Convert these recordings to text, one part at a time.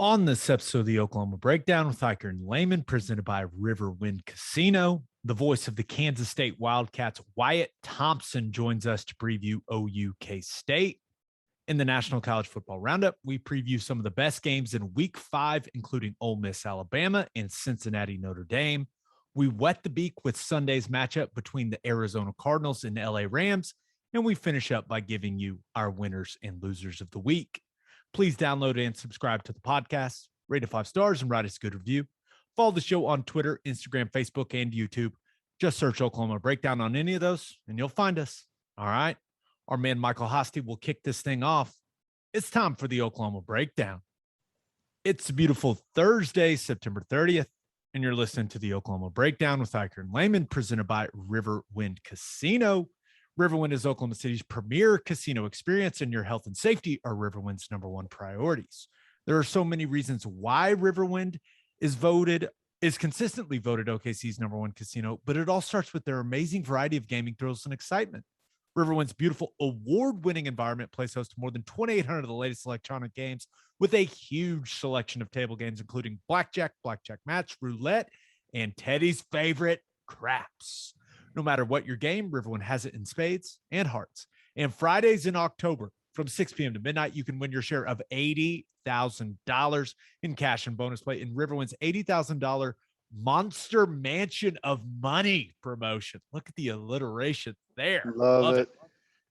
On this episode of the Oklahoma Breakdown with Ikard and Lehman, presented by Riverwind Casino, the voice of the Kansas State Wildcats, Wyatt Thompson, joins us to preview OU State. In the National College Football Roundup, we preview some of the best games in Week 5, including Ole Miss-Alabama and Cincinnati-Notre Dame. We wet the beak with Sunday's matchup between the Arizona Cardinals and LA Rams, and we finish up by giving you our winners and losers of the week. Please download and subscribe to the podcast, rate it 5 stars, and write us a good review. Follow the show on Twitter, Instagram, Facebook, and YouTube. Just search Oklahoma Breakdown on any of those, and you'll find us. All right. Our man Michael Hosty will kick this thing off. It's time for the Oklahoma Breakdown. It's a beautiful Thursday, September 30th, and you're listening to the Oklahoma Breakdown with Ikard and Lehman, presented by Riverwind Casino. Riverwind is Oklahoma City's premier casino experience, and your health and safety are Riverwind's #1 priorities. There are so many reasons why Riverwind is consistently voted OKC's #1 casino, but it all starts with their amazing variety of gaming thrills and excitement. Riverwind's beautiful award-winning environment plays host to more than 2,800 of the latest electronic games with a huge selection of table games, including blackjack, blackjack match, roulette, and Teddy's favorite, craps. No matter what your game, Riverwind has it in spades and hearts. And Fridays in October from 6 p.m. to midnight, you can win your share of $80,000 in cash and bonus play in Riverwind's $80,000 Monster Mansion of Money promotion. Look at the alliteration there. Love it.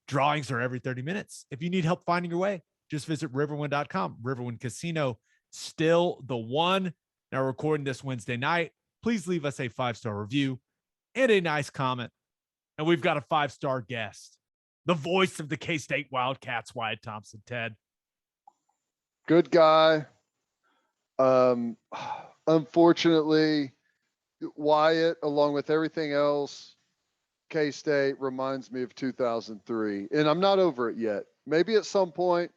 Drawings are every 30 minutes. If you need help finding your way, just visit riverwind.com. Riverwind Casino, still the one. Now recording this Wednesday night. Please leave us a 5-star review and a nice comment. And we've got a 5-star guest, the voice of the K-State Wildcats, Wyatt Thompson. Ted. Good guy. Unfortunately, Wyatt, along with everything else, K-State reminds me of 2003, and I'm not over it yet. Maybe at some point,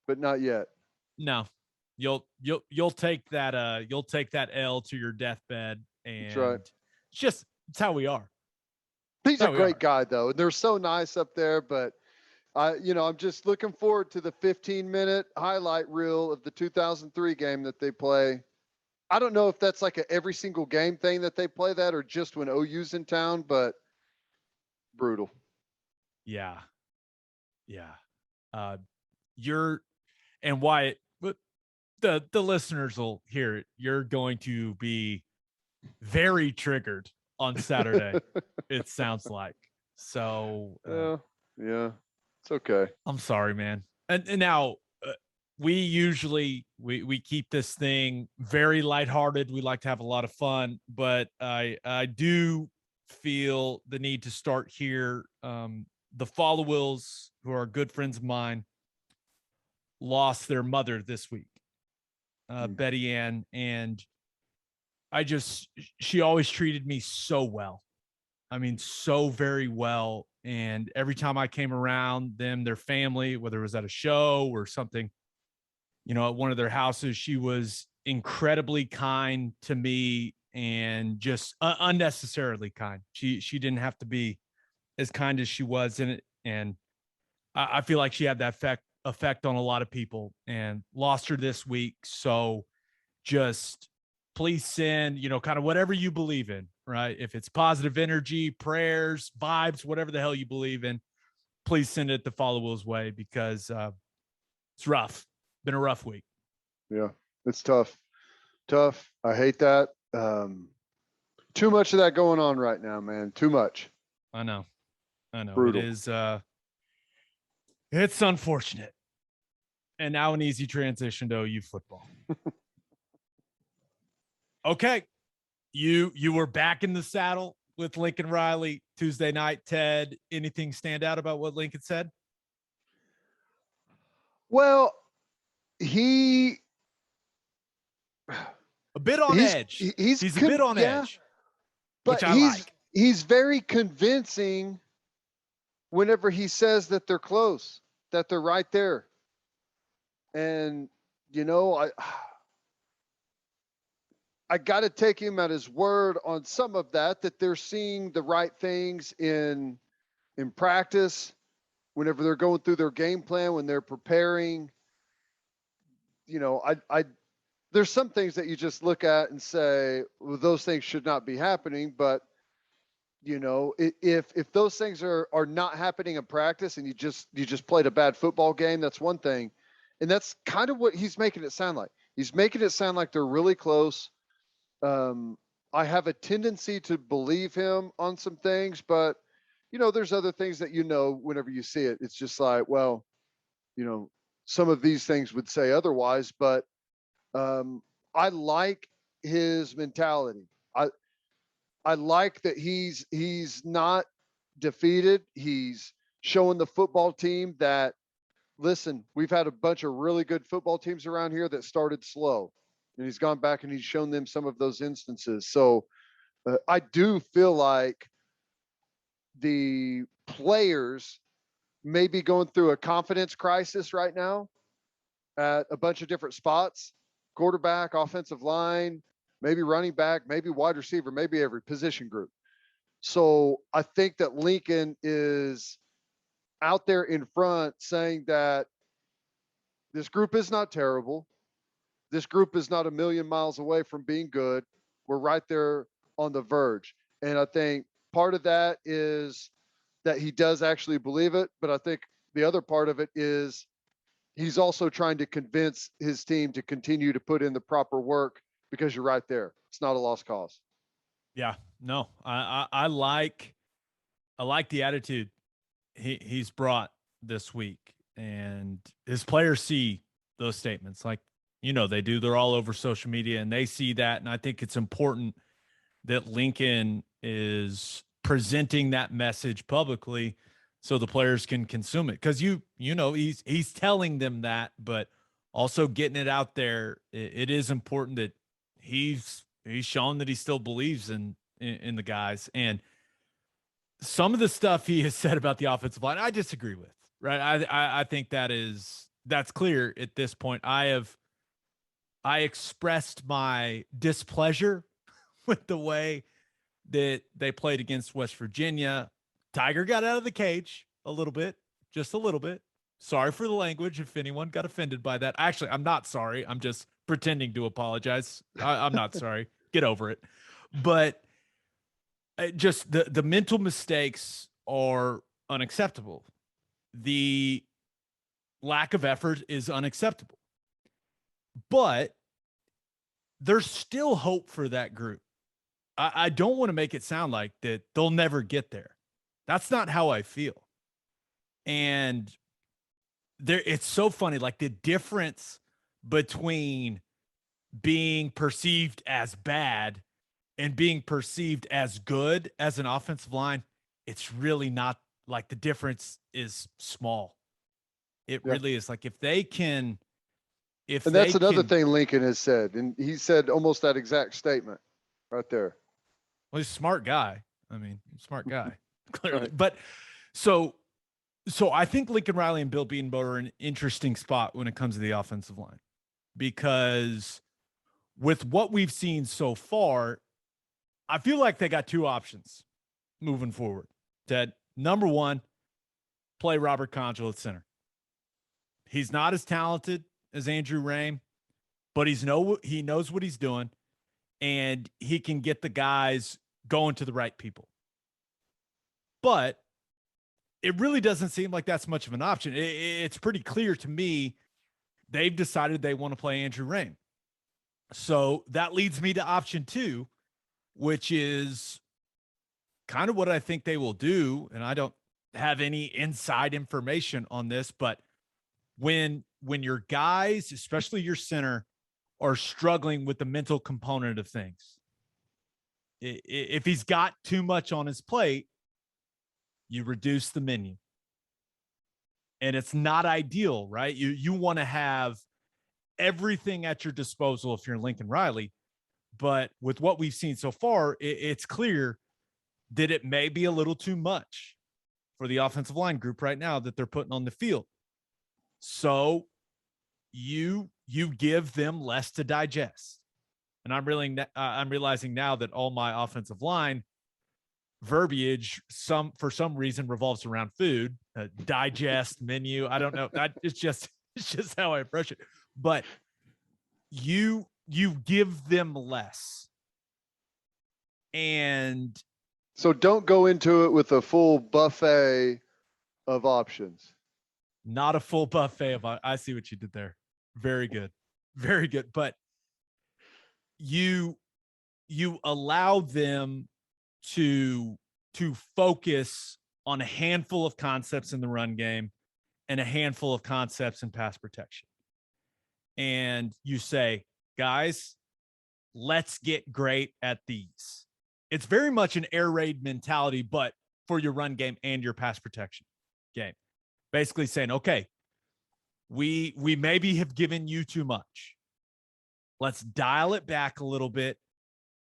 but not yet. No, you'll take that you'll take that L to your deathbed, and that's right. It's how we are. He's a great guy, though. They're so nice up there, but I'm just looking forward to the 15-minute highlight reel of the 2003 game that they play. I don't know if that's like a every single game thing that they play that, or just when OU's in town, but brutal. Yeah. And Wyatt, the listeners will hear it. You're going to be very triggered on Saturday. It sounds like. So yeah, it's okay. I'm sorry, man. And now we usually we keep this thing very lighthearted. We like to have a lot of fun, but I do feel the need to start here. The Followills, who are good friends of mine, lost their mother this week, Betty Ann, and she always treated me so well. I mean, so very well. And every time I came around them, their family, whether it was at a show or something, at one of their houses, she was incredibly kind to me, and just unnecessarily kind. She didn't have to be as kind as she was in it. And I feel like she had that effect on a lot of people, and lost her this week. So just please send, kind of whatever you believe in, right? If it's positive energy, prayers, vibes, whatever the hell you believe in, please send it the Followills way, because it's rough. Been a rough week. Yeah, it's tough. I hate that. Too much of that going on right now, man. Too much. I know. Brutal. It is, it's unfortunate. And now an easy transition to OU football. Okay. You were back in the saddle with Lincoln Riley Tuesday night. Ted, anything stand out about what Lincoln said? Well, a bit on edge. He's a bit on edge, but he's very convincing whenever he says that they're close, that they're right there. And, I got to take him at his word on some of that they're seeing the right things in practice, whenever they're going through their game plan, when they're preparing. there's some things that you just look at and say, well, those things should not be happening. But, if those things are not happening in practice and you just played a bad football game, that's one thing. And that's kind of what he's making it sound like. He's making it sound like they're really close. I have a tendency to believe him on some things, but, there's other things that, whenever you see it, it's just like, well, some of these things would say otherwise, but I like his mentality. I like that he's not defeated. He's showing the football team that, listen, we've had a bunch of really good football teams around here that started slow, and he's gone back and he's shown them some of those instances. So I do feel like the players may be going through a confidence crisis right now at a bunch of different spots: quarterback, offensive line, maybe running back, maybe wide receiver, maybe every position group. So I think that Lincoln is out there in front saying that this group is not terrible. This group is not a million miles away from being good. We're right there on the verge. And I think part of that is that he does actually believe it. But I think the other part of it is he's also trying to convince his team to continue to put in the proper work, because you're right there. It's not a lost cause. Yeah, no, I like the attitude he's brought this week, and his players see those statements like, they do. They're all over social media and they see that. And I think it's important that Lincoln is presenting that message publicly so the players can consume it. Cause he's telling them that, but also getting it out there. It is important that he's shown that he still believes in the guys. And some of the stuff he has said about the offensive line, I disagree with, right? I think that's clear at this point. I expressed my displeasure with the way that they played against West Virginia. Tiger got out of the cage a little bit, just a little bit. Sorry for the language if anyone got offended by that. Actually, I'm not sorry. I'm just pretending to apologize. I'm not sorry. Get over it. But just the mental mistakes are unacceptable. The lack of effort is unacceptable. But there's still hope for that group. I don't want to make it sound like that they'll never get there. That's not how I feel. And it's so funny, like the difference between being perceived as bad and being perceived as good as an offensive line, it's really not, like the difference is small. It really is. Like if they can, and that's another thing Lincoln has said, and he said almost that exact statement right there. Well, he's a smart guy. I mean, smart guy, clearly. Right. But so I think Lincoln Riley and Bill Bedenbaugh are in an interesting spot when it comes to the offensive line, because with what we've seen so far, I feel like they got two options moving forward. Ted, number one, play Robert Conjal at center. He's not as talented as Andrew Raym, but he knows what he's doing, and he can get the guys going to the right people. But it really doesn't seem like that's much of an option. It's pretty clear to me they've decided they want to play Andrew Raym. So that leads me to option two, which is kind of what I think they will do. And I don't have any inside information on this, but when your guys, especially your center, are struggling with the mental component of things, if he's got too much on his plate, you reduce the menu. And it's not ideal, right? You want to have everything at your disposal if you're Lincoln Riley. But with what we've seen so far, it's clear that it may be a little too much for the offensive line group right now that they're putting on the field. So you give them less to digest. And I'm realizing now that all my offensive line verbiage for some reason revolves around food, digest, menu. I don't know. It's just how I approach it. But you give them less. And so don't go into it with a full buffet of options. Not a full buffet of, I see what you did there. Very good. Very good. But you allow them to focus on a handful of concepts in the run game and a handful of concepts in pass protection. And you say, guys, let's get great at these. It's very much an air raid mentality, but for your run game and your pass protection game. Basically saying, okay, we maybe have given you too much. Let's dial it back a little bit.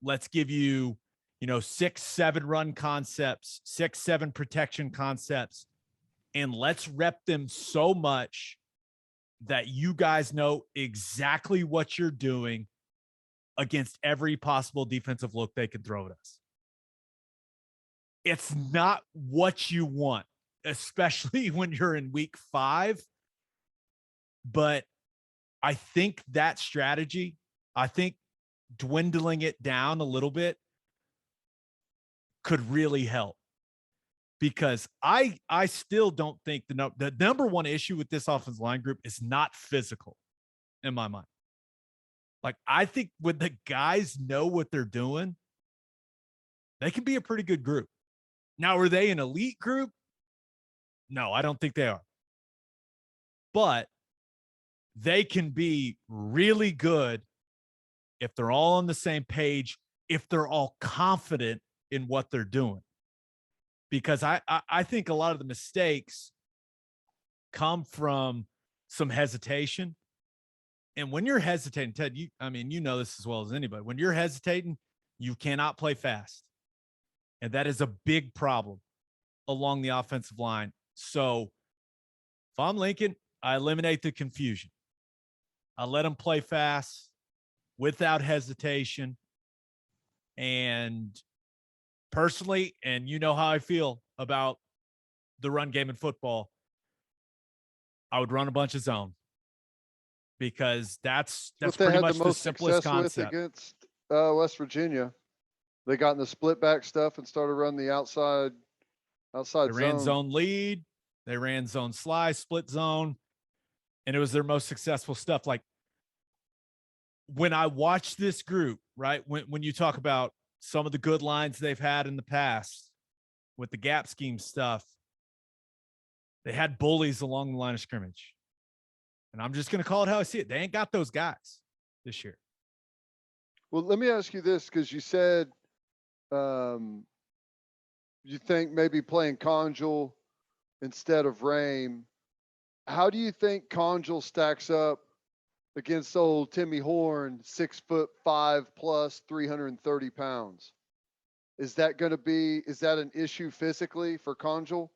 Let's give you, 6, 7 run concepts, 6, 7 protection concepts, and let's rep them so much that you guys know exactly what you're doing against every possible defensive look they can throw at us. It's not what you want, especially when you're in week 5. But I think that strategy, dwindling it down a little bit could really help. Because I still don't think the number one issue with this offensive line group is not physical in my mind. Like, I think when the guys know what they're doing, they can be a pretty good group. Now, are they an elite group? No, I don't think they are. But they can be really good if they're all on the same page, if they're all confident in what they're doing. Because I think a lot of the mistakes come from some hesitation. And when you're hesitating, Ted, you know this as well as anybody. When you're hesitating, you cannot play fast. And that is a big problem along the offensive line. So if I'm Lincoln, I eliminate the confusion. I let them play fast without hesitation. And personally, and you know how I feel about the run game in football, I would run a bunch of zone, because that's pretty much the simplest concept. Against West Virginia, they got in the split back stuff and started running the outside they zone. Ran zone lead, they ran zone slide, split zone, and it was their most successful stuff. Like, when I watch this group, right, when you talk about some of the good lines they've had in the past with the gap scheme stuff, they had bullies along the line of scrimmage. And I'm just going to call it how I see it. They ain't got those guys this year. Well, let me ask you this, because you said you think maybe playing Conjul instead of Rame. How do you think Conjul stacks up against old Timmy Horn, 6'5" plus 330 pounds? Is that an issue physically for Conjul?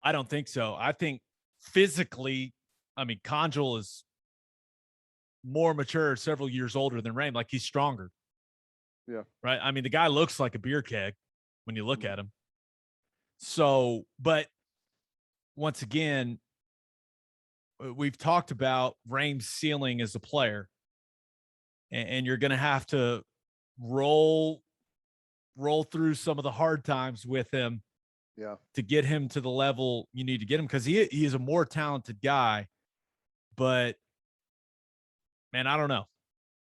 I don't think so. I think physically, Conjul is more mature, several years older than Rame. Like, he's stronger. Yeah. Right. The guy looks like a beer keg when you look at him. So, but once again, we've talked about Rame's ceiling as a player, and you're going to have to roll through some of the hard times with him, to get him to the level you need to get him, because he is a more talented guy. But man, I don't know.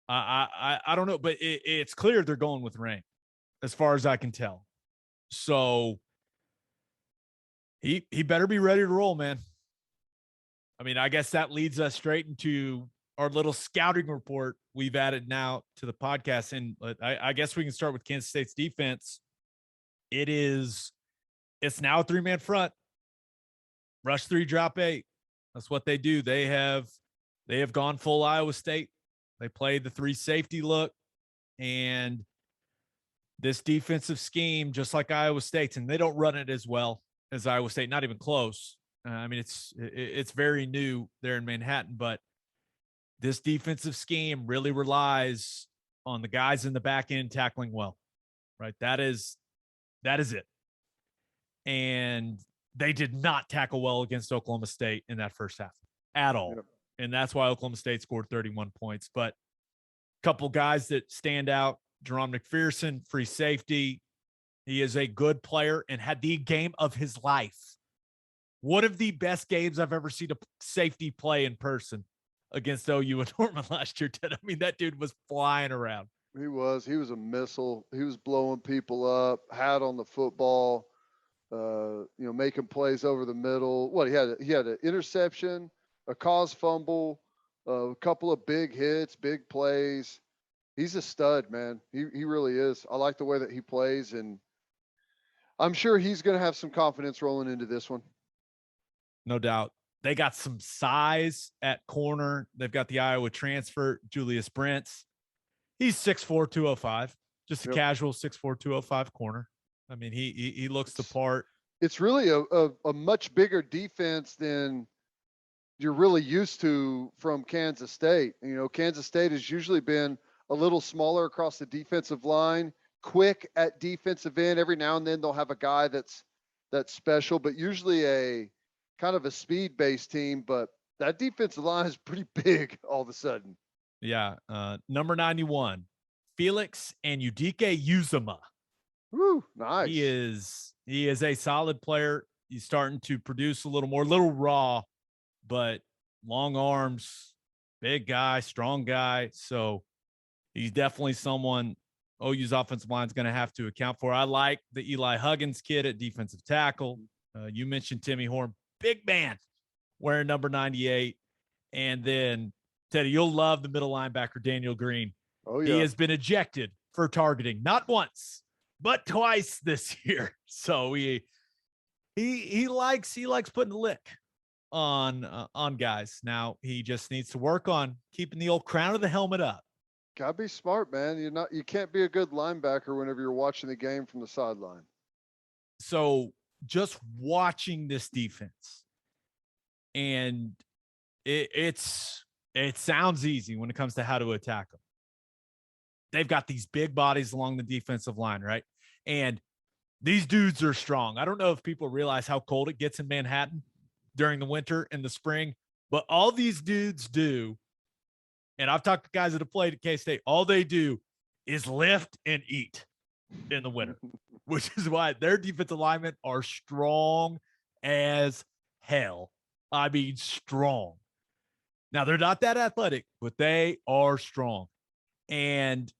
I don't know, but it's clear they're going with Rame, as far as I can tell. So he better be ready to roll, man. I guess that leads us straight into our little scouting report we've added now to the podcast. And I guess we can start with Kansas State's defense. It's now a 3-man front. Rush 3, drop 8. That's what they do. They have gone full Iowa State. They play the 3 safety look, and this defensive scheme, just like Iowa State's, and they don't run it as well as Iowa State, not even close. It's very new there in Manhattan, but this defensive scheme really relies on the guys in the back end tackling well, right? That is it. And they did not tackle well against Oklahoma State in that first half at all. Yep. And that's why Oklahoma State scored 31 points. But Couple guys that stand out, Jerome McPherson, free safety. He is a good player and had the game of his life. One of the best games I've ever seen a safety play in person against OU and Norman last year, Ted. I mean, that dude was flying around. He was a missile. He was blowing people up, had on the football, making plays over the middle. He had an interception, a caused fumble, a couple of big hits, big plays. He's a stud, man. He really is. I like the way that he plays, and I'm sure he's going to have some confidence rolling into this one. No doubt. They got some size at corner. They've got the Iowa transfer, Julius Brents. He's 6'4", 205, just a casual 6'4", 205 corner. I mean, he looks the part. It's really a much bigger defense than you're really used to from Kansas State. Kansas State has usually been a little smaller across the defensive line, quick at defensive end. Every now and then they'll have a guy that's special, but usually a kind of a speed-based team. But that defensive line is pretty big all of a sudden. Yeah. Number 91, Felix and Udike Uzama. Woo, nice. He is a solid player. He's starting to produce a little raw, but long arms, big guy, strong guy. So he's definitely someone OU's offensive line is going to have to account for. I like the Eli Huggins kid at defensive tackle. You mentioned Timmy Horn, big man, wearing number 98. And then, Teddy, you'll love the middle linebacker, Daniel Green. Oh, yeah. He has been ejected for targeting, not once, but twice this year. So he likes putting a lick on guys. Now he just needs to work on keeping the old crown of the helmet up. Gotta be smart, man. You can't be a good linebacker whenever you're watching the game from the sideline. So just watching this defense, and it sounds easy when it comes to how to attack them. They've got these big bodies along the defensive line, right? And these dudes are strong. I don't know if people realize how cold it gets in Manhattan during the winter and the spring, but all these dudes do, and I've talked to guys that have played at K-State, all they do is lift and eat in the winter, which is why their defensive linemen are strong as hell. I mean, strong. Now, they're not that athletic, but they are strong. And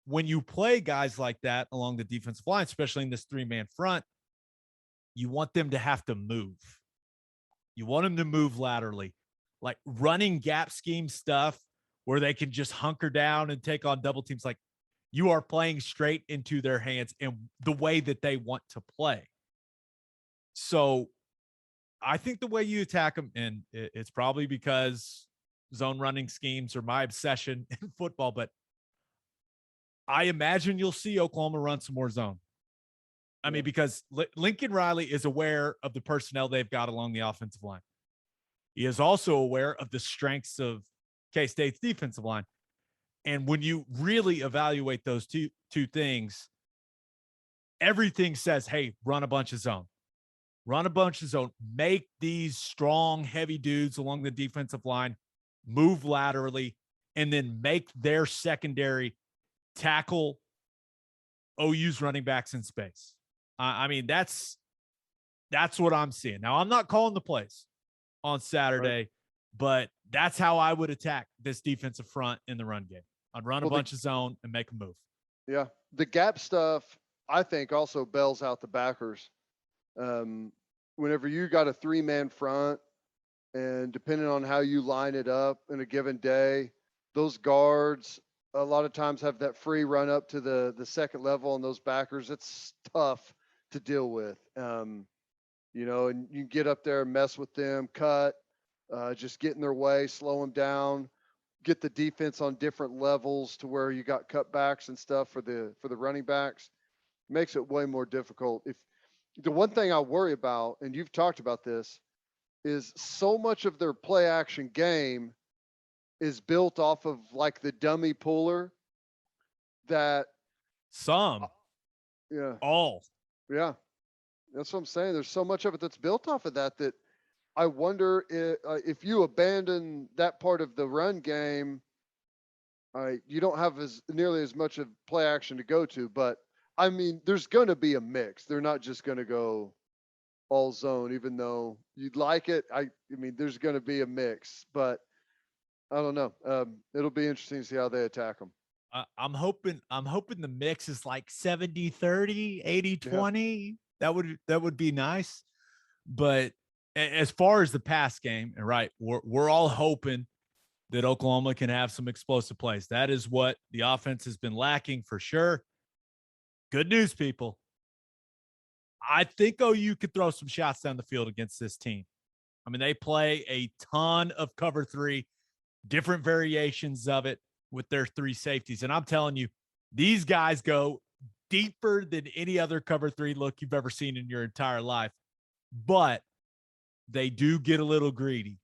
when you play guys like that along the defensive line, especially in this three-man front, you want them to have to move. You want them to move laterally, like running gap scheme stuff where they can just hunker down and take on double teams. Like, you are playing straight into their hands and the way that they want to play. So I think the way you attack them, and it's probably because zone running schemes are my obsession in football, but I imagine you'll see Oklahoma run some more zone. I mean, because Lincoln Riley is aware of the personnel they've got along the offensive line. He is also aware of the strengths of K-State's defensive line. And when you really evaluate those two things, everything says, hey, run a bunch of zone. Run a bunch of zone. Make these strong, heavy dudes along the defensive line move laterally, and then make their secondary tackle OU's running backs in space. I mean, that's what I'm seeing. Now, I'm not calling the plays on Saturday, but that's how I would attack this defensive front in the run game. I'd run a bunch of zone and make a move. Yeah. The gap stuff, I think, also bails out the backers. Whenever you got a three-man front, and depending on how you line it up in a given day, those guards a lot of times have that free run up to the second level, and those backers, it's tough to deal with. And you get up there and mess with them, cut, just get in their way, slow them down, get the defense on different levels to where you got cutbacks and stuff for the running backs. Makes it way more difficult. If the one thing I worry about, and you've talked about this, is so much of their play action game is built off of like the dummy puller that all. Yeah. That's what I'm saying. There's so much of it that's built off of that I wonder if you abandon that part of the run game, You don't have nearly as much of play action to go to, but I mean, there's going to be a mix. They're not just going to go all zone, even though you'd like it. I mean, there's going to be a mix, but I don't know. It'll be interesting to see how they attack them. I'm hoping the mix is like 70-30, 80-20. Yeah. That would be nice. But as far as the pass game, and right, we're all hoping that Oklahoma can have some explosive plays. That is what the offense has been lacking for sure. Good news, people. I think OU could throw some shots down the field against this team. I mean, they play a ton of cover three, different variations of it with their three safeties. And I'm telling you, these guys go deeper than any other cover three look you've ever seen in your entire life. But they do get a little greedy.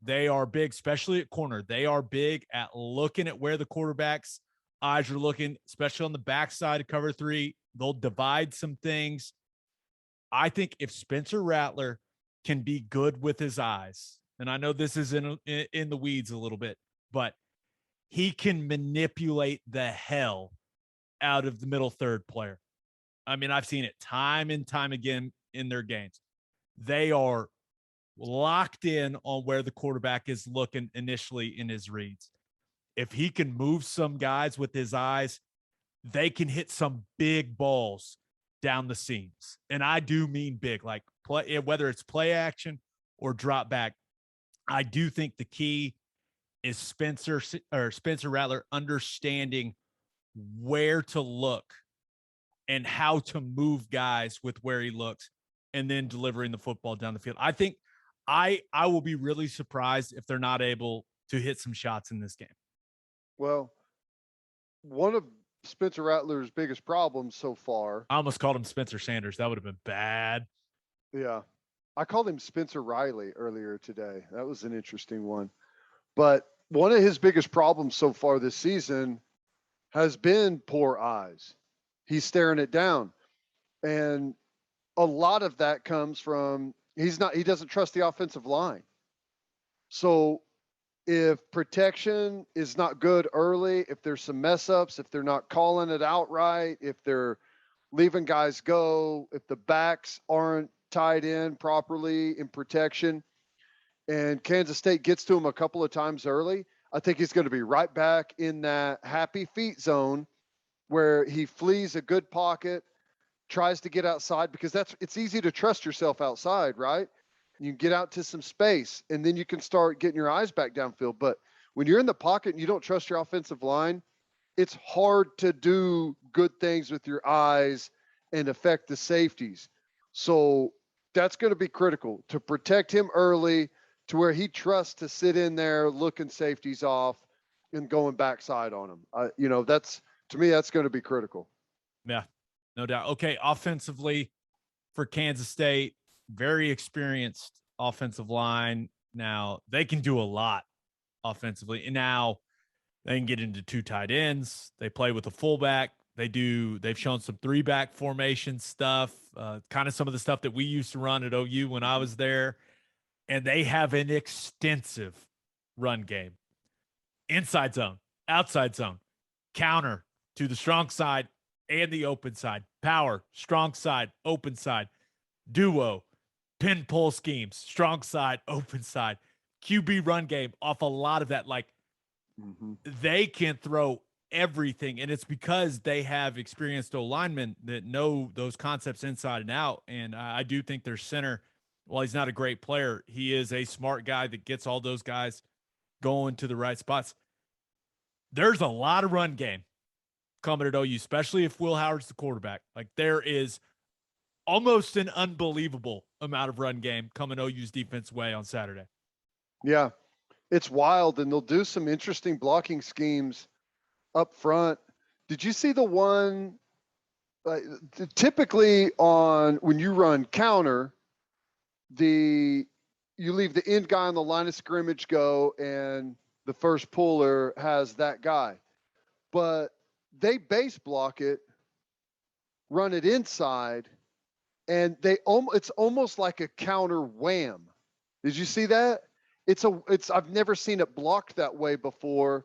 They are big, especially at corner. They are big at looking at where the quarterback's eyes are looking, especially on the backside of cover three. They'll divide some things. I think if Spencer Rattler can be good with his eyes, and I know this is in the weeds a little bit, but he can manipulate the hell out of the middle third player. I mean, I've seen it time and time again in their games. They are locked in on where the quarterback is looking initially in his reads. If he can move some guys with his eyes, they can hit some big balls down the seams. And I do mean big, like play, whether it's play action or drop back. I do think the key is Spencer Rattler understanding where to look and how to move guys with where he looks and then delivering the football down the field. I think I will be really surprised if they're not able to hit some shots in this game. Well, one of Spencer Rattler's biggest problems so far. I almost called him Spencer Sanders. That would have been bad. Yeah. I called him Spencer Riley earlier today. That was an interesting one. But one of his biggest problems so far this season has been poor eyes. He's staring it down. And a lot of that comes from he doesn't trust the offensive line. So if protection is not good early, if there's some mess ups, if they're not calling it out right, if they're leaving guys go, if the backs aren't tied in properly in protection, and Kansas State gets to him a couple of times early, I think he's going to be right back in that happy feet zone where he flees a good pocket, tries to get outside, because it's easy to trust yourself outside, right? You can get out to some space, and then you can start getting your eyes back downfield. But when you're in the pocket and you don't trust your offensive line, it's hard to do good things with your eyes and affect the safeties. So that's going to be critical to protect him early to where he trusts to sit in there looking safeties off and going backside on them. That's, to me, that's going to be critical. Yeah, no doubt. Okay, offensively for Kansas State, very experienced offensive line. Now they can do a lot offensively. And now they can get into two tight ends. They play with a fullback. They've shown some 3-back formation stuff, kind of some of the stuff that we used to run at OU when I was there. And they have an extensive run game. Inside zone, outside zone, counter to the strong side and the open side, power, strong side, open side, duo, pin pull schemes, strong side, open side, QB run game off a lot of that. Like they can throw everything. And it's because they have experienced O-linemen that know those concepts inside and out. And I do think their center, while he's not a great player, he is a smart guy that gets all those guys going to the right spots. There's a lot of run game coming at OU, especially if Will Howard's the quarterback. Like there is almost an unbelievable amount of run game coming OU's defense way on Saturday. Yeah, it's wild, and they'll do some interesting blocking schemes up front. Did you see the one typically on when you run counter, you leave the end guy on the line of scrimmage go, and the first puller has that guy. But they base block it, run it inside, and it's almost like a counter wham. Did you see that? I've never seen it blocked that way before.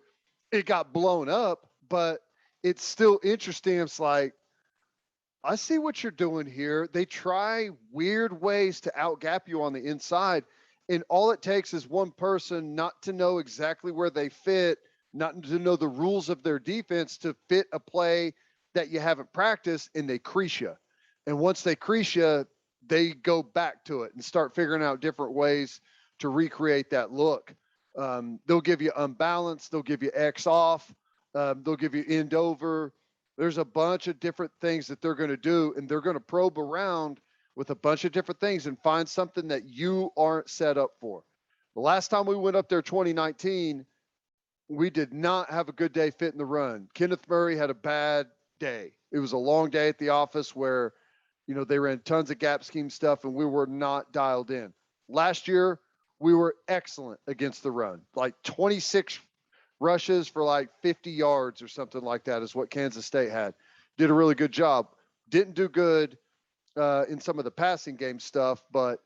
it got blown up, but it's still interesting. It's like, I see what you're doing here. They try weird ways to outgap you on the inside. And all it takes is one person not to know exactly where they fit, not to know the rules of their defense to fit a play that you haven't practiced, and they crease you. And once they crease you, they go back to it and start figuring out different ways to recreate that look. They'll give you unbalanced. They'll give you X off. They'll give you end over. There's a bunch of different things that they're going to do, and they're going to probe around with a bunch of different things and find something that you aren't set up for. The last time we went up there, 2019, we did not have a good day fitting the run. Kenneth Murray had a bad day. It was a long day at the office where, they ran tons of gap scheme stuff and we were not dialed in. Last year, we were excellent against the run, like 26 rushes for like 50 yards or something like that is what Kansas State had. Did a really good job. Didn't do good in some of the passing game stuff, but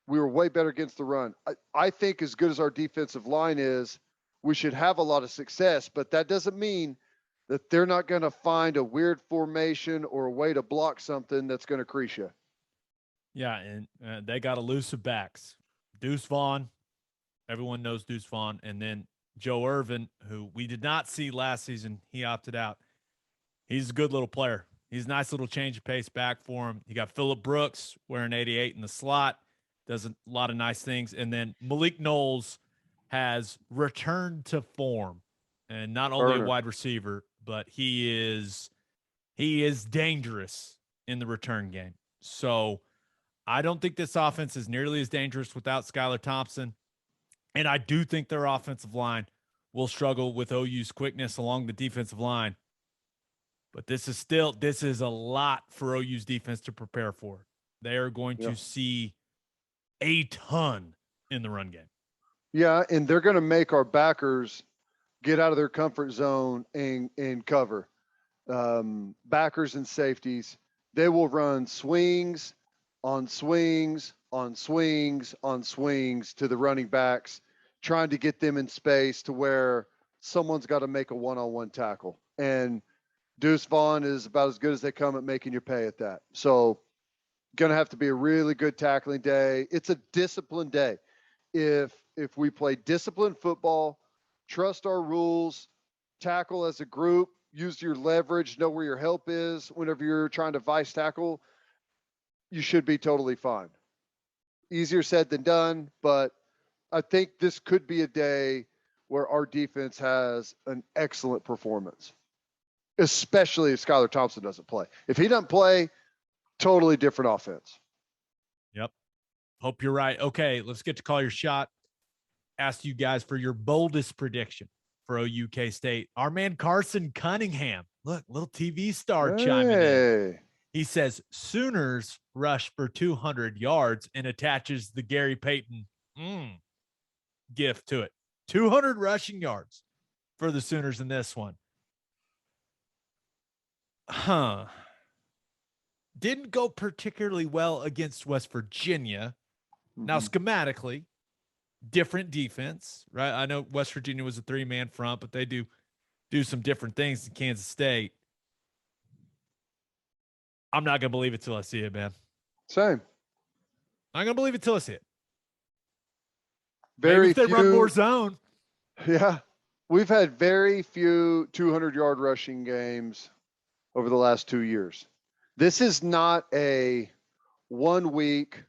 we were way better against the run. I think as good as our defensive line is, we should have a lot of success, but that doesn't mean that they're not going to find a weird formation or a way to block something that's going to crease you. Yeah, and they got elusive backs. Deuce Vaughn, everyone knows Deuce Vaughn, and then Joe Irvin, who we did not see last season. He opted out. He's a good little player. He's a nice little change of pace back for him. You got Phillip Brooks wearing 88 in the slot, does a lot of nice things. And then Malik Knowles has returned to form, and not only a wide receiver, but he is dangerous in the return game. So I don't think this offense is nearly as dangerous without Skylar Thompson. And I do think their offensive line will struggle with OU's quickness along the defensive line. But this is a lot for OU's defense to prepare for. They are going to see a ton in the run game. Yeah, and they're going to make our backers get out of their comfort zone and cover. Backers and safeties, they will run swings on swings on swings on swings to the running backs, trying to get them in space to where someone's got to make a one-on-one tackle. And Deuce Vaughn is about as good as they come at making you pay at that. So going to have to be a really good tackling day. It's a disciplined day. If we play disciplined football, trust our rules, tackle as a group, use your leverage, know where your help is whenever you're trying to vice tackle, you should be totally fine. Easier said than done, but I think this could be a day where our defense has an excellent performance, especially if Skylar Thompson doesn't play. If he doesn't play, totally different offense. Yep. Hope you're right. Okay, let's get to call your shot. Asked you guys for your boldest prediction for OUK State. Our man Carson Cunningham, look, little TV star chiming in. He says Sooners rush for 200 yards and attaches the Gary Payton gift to it. 200 rushing yards for the Sooners in this one. Didn't go particularly well against West Virginia. Now, schematically, different defense, right? I know West Virginia was a 3-man front, but they do some different things in Kansas State. I'm not going to believe it till I see it, man. Same. I'm going to believe it till I see it. Maybe if they run more zone. Yeah. We've had very few 200-yard rushing games over the last 2 years. This is not a 1 week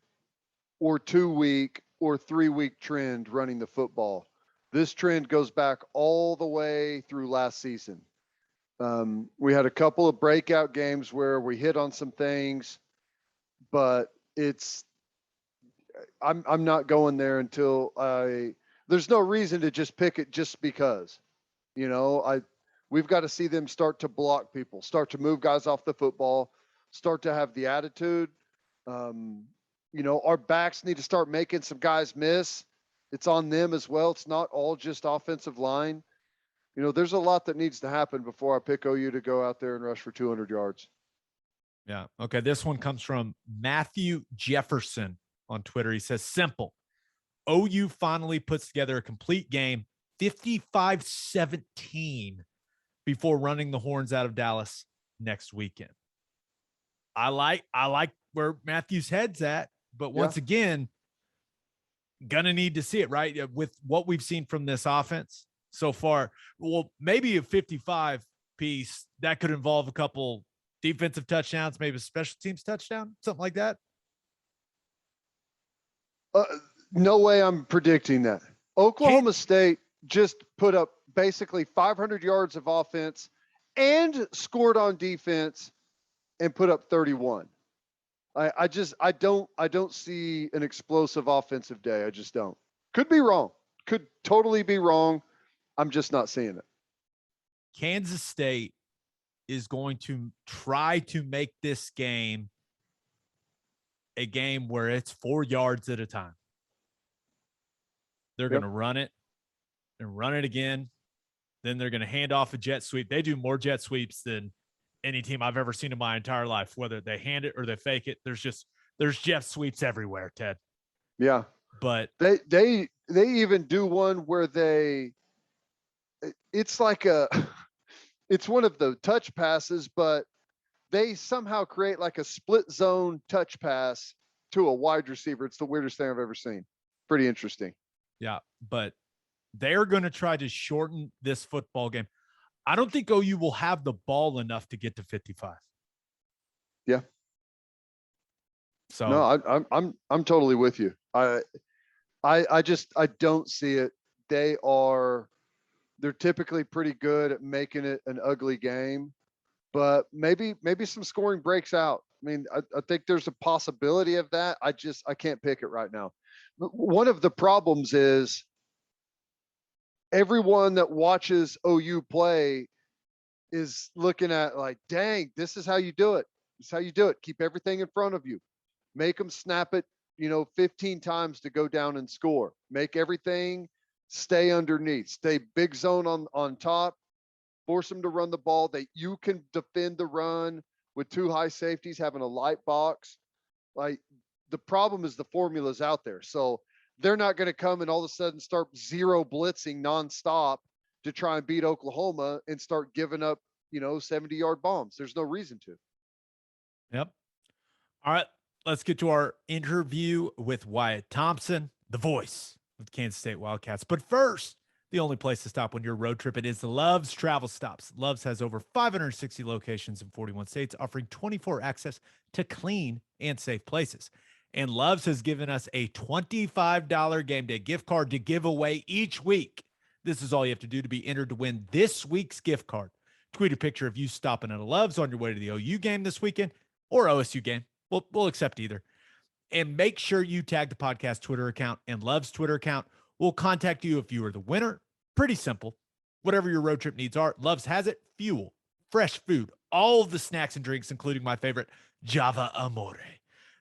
or 2 week or 3 week trend running the football. This trend goes back all the way through last season. We had a couple of breakout games where we hit on some things, but I'm not going there until there's no reason to just pick it just because, we've got to see them start to block people, start to move guys off the football, start to have the attitude. Our backs need to start making some guys miss. It's on them as well. It's not all just offensive line. There's a lot that needs to happen before I pick OU to go out there and rush for 200 yards. Yeah. Okay. This one comes from Matthew Jefferson on Twitter. He says, simple. OU finally puts together a complete game 55-17 before running the horns out of Dallas next weekend. I like where Matthew's head's at, but once again, gonna need to see it, right? With what we've seen from this offense so far. Well, maybe a 55 piece that could involve a couple defensive touchdowns, maybe a special teams touchdown, something like that. No way I'm predicting that. Oklahoma State just put up basically 500 yards of offense and scored on defense and put up 31. I don't see an explosive offensive day. I just don't. Could be wrong. Could totally be wrong. I'm just not seeing it. Kansas State is going to try to make this game a game where it's 4 yards at a time. They're going to run it and run it again. Then they're going to hand off a jet sweep. They do more jet sweeps than any team I've ever seen in my entire life, whether they hand it or they fake it. There's jet sweeps everywhere, Ted. Yeah. But they even do one where it's like it's one of the touch passes, but they somehow create like a split zone touch pass to a wide receiver. It's the weirdest thing I've ever seen. Pretty interesting. Yeah, but they're going to try to shorten this football game. I don't think OU will have the ball enough to get to 55. Yeah. So no, I'm totally with you. I don't see it. They're typically pretty good at making it an ugly game, but maybe some scoring breaks out. I mean, I think there's a possibility of that. I can't pick it right now. One of the problems is everyone that watches OU play is looking at like, dang, this is how you do it. This is how you do it. Keep everything in front of you. Make them snap it, 15 times to go down and score. Make everything stay underneath. Stay big zone on top. Force them to run the ball. You can defend the run with 2 high safeties, having a light box. Like, the problem is the formula's out there. So they're not going to come and all of a sudden start zero blitzing nonstop to try and beat Oklahoma and start giving up, 70-yard bombs. There's no reason to. Yep. All right. Let's get to our interview with Wyatt Thompson, the voice of the Kansas State Wildcats. But first, the only place to stop when you're road tripping is the Love's Travel Stops. Love's has over 560 locations in 41 states, offering 24 access to clean and safe places. And Love's has given us a $25 game day gift card to give away each week. This is all you have to do to be entered to win this week's gift card. Tweet a picture of you stopping at a Love's on your way to the OU game this weekend or OSU game. We'll accept either. And make sure you tag the podcast Twitter account and Love's Twitter account. We'll contact you if you are the winner. Pretty simple. Whatever your road trip needs are, Love's has it. Fuel, fresh food, all of the snacks and drinks, including my favorite, Java Amore.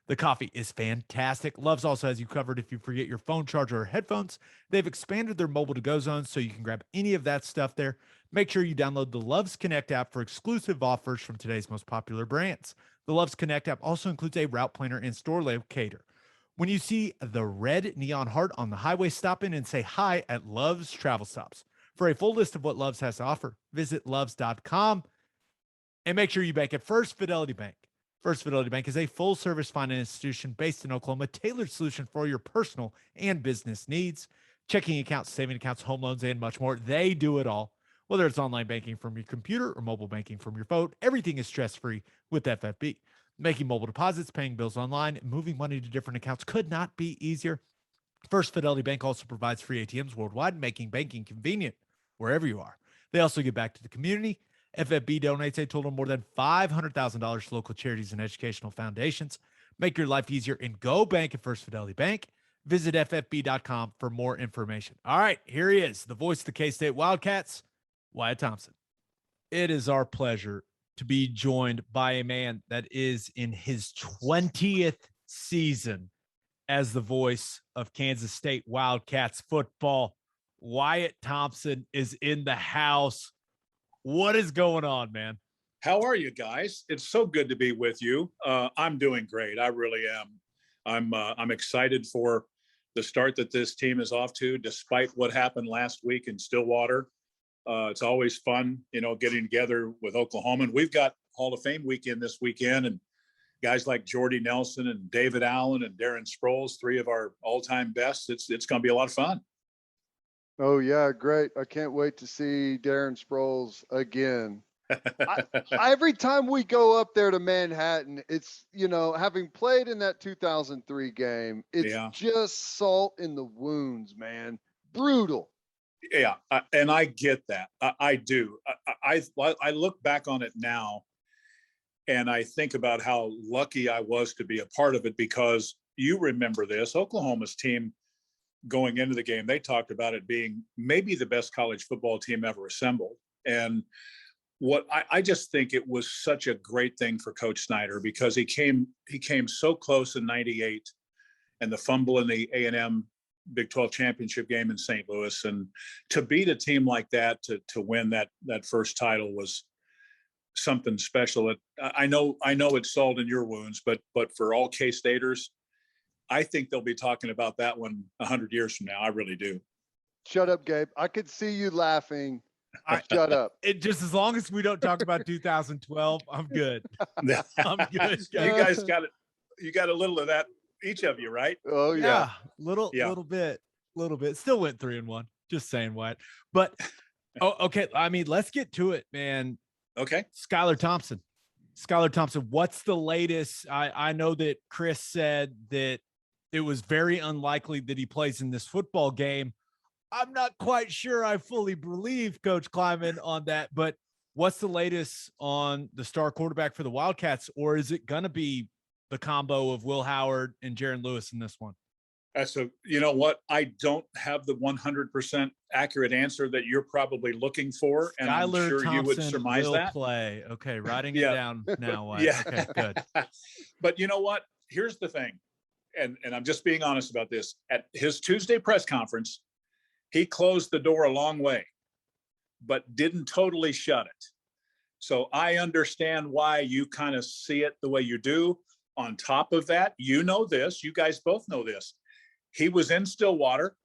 The coffee is fantastic. Love's also has you covered if you forget your phone charger or headphones. They've expanded their mobile to-go zones so you can grab any of that stuff there. Make sure you download the Love's Connect app for exclusive offers from today's most popular brands. The Love's Connect app also includes a route planner and store locator. When you see the red neon heart on the highway, stop in and say hi at Love's Travel Stops. For a full list of what Love's has to offer, visit loves.com and make sure you bank at First Fidelity Bank. First Fidelity Bank is a full-service finance institution based in Oklahoma, tailored solution for your personal and business needs. Checking accounts, saving accounts, home loans, and much more. They do it all. Whether it's online banking from your computer or mobile banking from your phone, everything is stress-free with FFB. Making mobile deposits, paying bills online, and moving money to different accounts could not be easier. First Fidelity Bank also provides free ATMs worldwide, making banking convenient wherever you are. They also give back to the community. FFB donates a total of more than $500,000 to local charities and educational foundations. Make your life easier and go bank at First Fidelity Bank. Visit ffb.com for more information. All right, here he is, the voice of the K-State Wildcats, Wyatt Thompson. It is our pleasure to be joined by a man that is in his 20th season as the voice of Kansas State Wildcats football. Wyatt Thompson is in the house. What is going on, man? How are you guys? It's so good to be with you. I'm doing great. I really am. I'm excited for the start that this team is off to, despite what happened last week in Stillwater. It's always fun, getting together with Oklahoma. And we've got Hall of Fame weekend this weekend, and guys like Jordy Nelson and David Allen and Darren Sproles, 3 of our all-time best. It's going to be a lot of fun. Oh, yeah, great. I can't wait to see Darren Sproles again. Every time we go up there to Manhattan, it's, having played in that 2003 game, it's just salt in the wounds, man. Brutal. Yeah, and I get that. I do. I look back on it now, and I think about how lucky I was to be a part of it, because you remember this, Oklahoma's team going into the game, they talked about it being maybe the best college football team ever assembled. And what I just think it was such a great thing for Coach Snyder, because he came so close in '98 and the fumble in the A&M Big 12 championship game in St. Louis. And to beat a team like that, to win that first title was something special. I know it's salt in your wounds, but for all K-Staters, I think they'll be talking about that one 100 years from now. I really do. Shut up, Gabe. I could see you laughing. Shut up. Just as long as we don't talk about 2012, I'm good. I'm good. You guys got it. You got a little of that, each of you, right? Oh yeah. Little bit. Still went 3-1. Just saying what. But okay. I mean, let's get to it, man. Okay. Skylar Thompson, what's the latest? I know that Chris said that it was very unlikely that he plays in this football game. I'm not quite sure I fully believe Coach Kleiman on that, but what's the latest on the star quarterback for the Wildcats, or is it going to be the combo of Will Howard and Jaron Lewis in this one? So, you know what? I don't have the 100% accurate answer that you're probably looking for, and I'm sure Thompson you would surmise will that. Play. Okay, writing it down now. Yeah. Okay, good. But you know what? Here's the thing, and I'm just being honest about this. At his Tuesday press conference, he closed the door a long way, but didn't totally shut it. So I understand why you kind of see it the way you do. On top of that, you guys both know this. He was in Stillwater.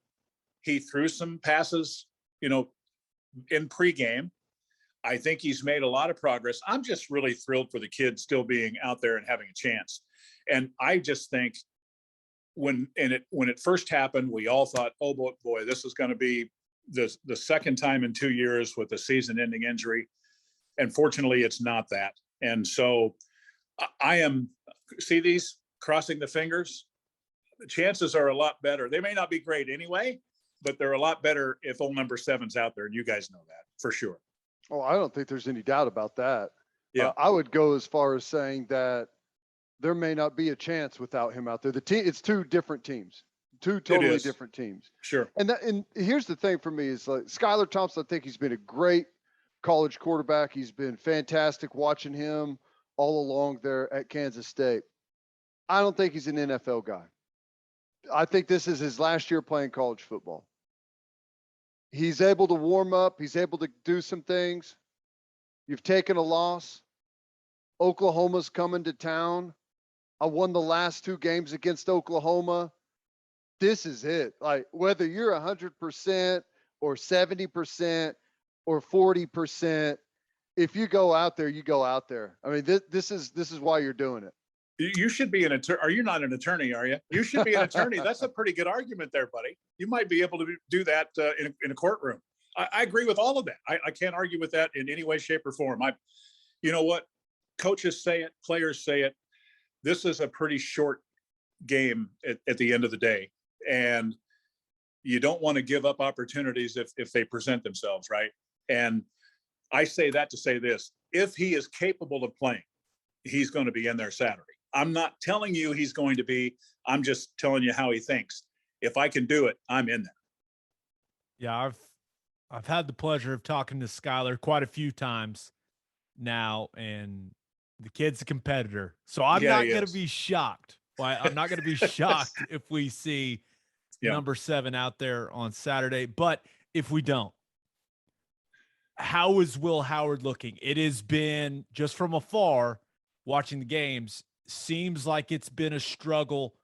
He threw some passes, in pregame. I think he's made a lot of progress. I'm just really thrilled for the kid still being out there and having a chance. And I just think when it first happened, we all thought, oh boy, this is going to be the second time in 2 years with a season-ending injury. And fortunately, it's not that. And so I am, see these, crossing the fingers. The chances are a lot better. They may not be great anyway, but they're a lot better if old number 7's out there. And you guys know that for sure. Oh, I don't think there's any doubt about that. Yeah. I would go as far as saying that there may not be a chance without him out there. It's 2 different teams, 2 totally different teams. Sure. And here's the thing for me is, like, Skylar Thompson, I think he's been a great college quarterback. He's been fantastic watching him all along there at Kansas State. I don't think he's an NFL guy. I think this is his last year playing college football. He's able to warm up. He's able to do some things. You've taken a loss. Oklahoma's coming to town. I won the last 2 games against Oklahoma. This is it. Like, whether you're 100% or 70% or 40%, if you go out there, you go out there. I mean, this is why you're doing it. You should be an attorney. Are you not an attorney, are you? You should be an attorney. That's a pretty good argument there, buddy. You might be able to do that in a courtroom. I agree with all of that. I can't argue with that in any way, shape, or form. You know what? Coaches say it, players say it. This is a pretty short game at the end of the day. And you don't want to give up opportunities if they present themselves, right? And I say that to say this: if he is capable of playing, he's going to be in there Saturday. I'm not telling you he's going to be. I'm just telling you how he thinks. If I can do it, I'm in there. Yeah, I've had the pleasure of talking to Skylar quite a few times now, and the kid's a competitor. So I'm not going to be shocked. I'm not going to be shocked if we see number 7 out there on Saturday. But if we don't, how is Will Howard looking? It has been, just from afar, watching the games, seems like it's been a struggle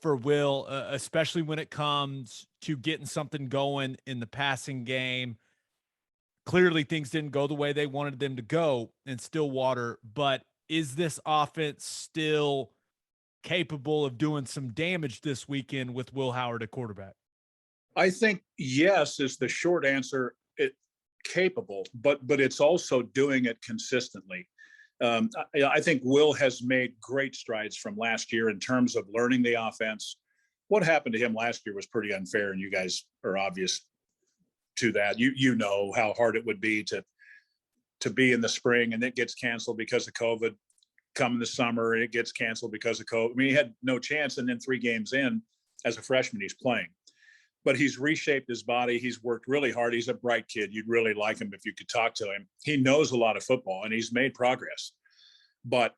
for Will, especially when it comes to getting something going in the passing game. Clearly things didn't go the way they wanted them to go in Stillwater, but is this offense still capable of doing some damage this weekend with Will Howard at quarterback? I think yes is the short answer. Capable, but it's also doing it consistently. I think Will has made great strides from last year in terms of learning the offense. What happened to him last year was pretty unfair, and you guys are obvious to that. You know how hard it would be to be in the spring and it gets canceled because of COVID. Come the summer and it gets canceled because of COVID. I mean, he had no chance, and then 3 games in, as a freshman, he's playing. But he's reshaped his body. He's worked really hard. He's a bright kid. You'd really like him if you could talk to him. He knows a lot of football, and he's made progress. But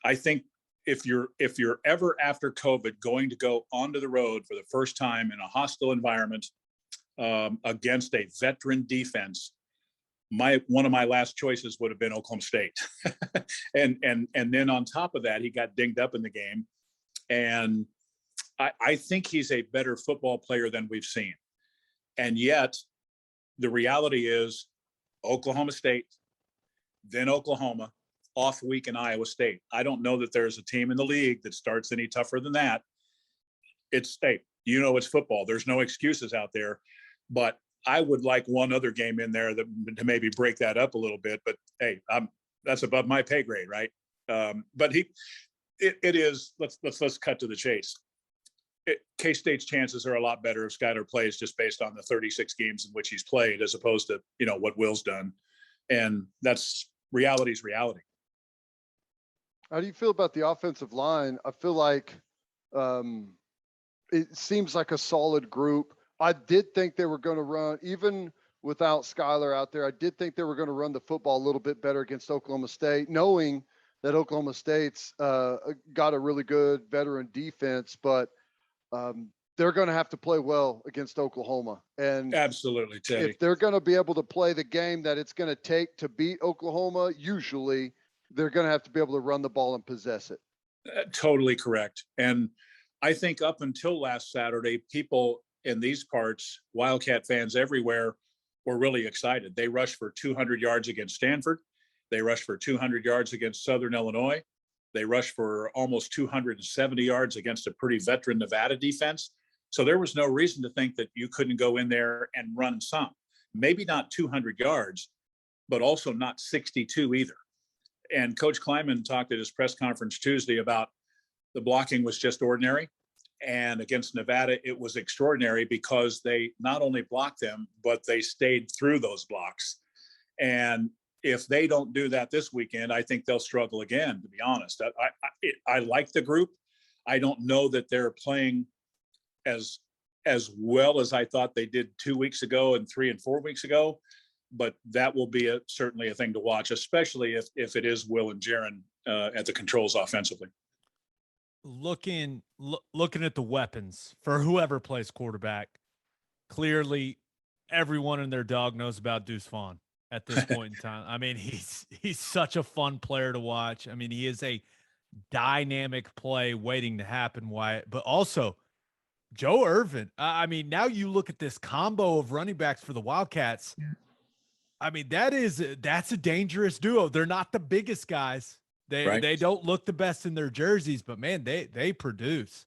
I think if you're ever after COVID going to go onto the road for the first time in a hostile environment against a veteran defense, one of my last choices would have been Oklahoma State. and then on top of that, he got dinged up in the game. And I think he's a better football player than we've seen. And yet the reality is Oklahoma State, then Oklahoma, off week in Iowa State. I don't know that there's a team in the league that starts any tougher than that. It's football. There's no excuses out there, but I would like one other game in there to maybe break that up a little bit, but hey, that's above my pay grade. Right. But it is, let's cut to the chase. K-State's chances are a lot better if Skyler plays, just based on the 36 games in which he's played, as opposed to, what Will's done. And that's reality's reality. How do you feel about the offensive line? I feel like it seems like a solid group. I did think they were going to run, even without Skyler out there, I did think they were going to run the football a little bit better against Oklahoma State, knowing that Oklahoma State's got a really good veteran defense, but they're going to have to play well against Oklahoma. And absolutely, Teddy. If they're going to be able to play the game that it's going to take to beat Oklahoma, usually they're going to have to be able to run the ball and possess it. Totally correct. And I think up until last Saturday, people in these parts, Wildcat fans everywhere, were really excited. They rushed for 200 yards against Stanford. They rushed for 200 yards against Southern Illinois. They rushed for almost 270 yards against a pretty veteran Nevada defense. So there was no reason to think that you couldn't go in there and run some. Maybe not 200 yards, but also not 62 either. And Coach Kleiman talked at his press conference Tuesday about the blocking was just ordinary. And against Nevada, it was extraordinary because they not only blocked them, but they stayed through those blocks. And if they don't do that this weekend, I think they'll struggle again, to be honest. I like the group. I don't know that they're playing as well as I thought they did 2 weeks ago and 3 and 4 weeks ago, but that will be certainly a thing to watch, especially if it is Will and Jaron at the controls offensively. Looking at the weapons for whoever plays quarterback, clearly everyone and their dog knows about Deuce Vaughn at this point in time. I mean, he's such a fun player to watch. I mean, he is a dynamic play waiting to happen, Wyatt, but also Joe Irvin. I mean, now you look at this combo of running backs for the Wildcats. I mean, that's a dangerous duo. They're not the biggest guys. They don't look the best in their jerseys, but man, they produce.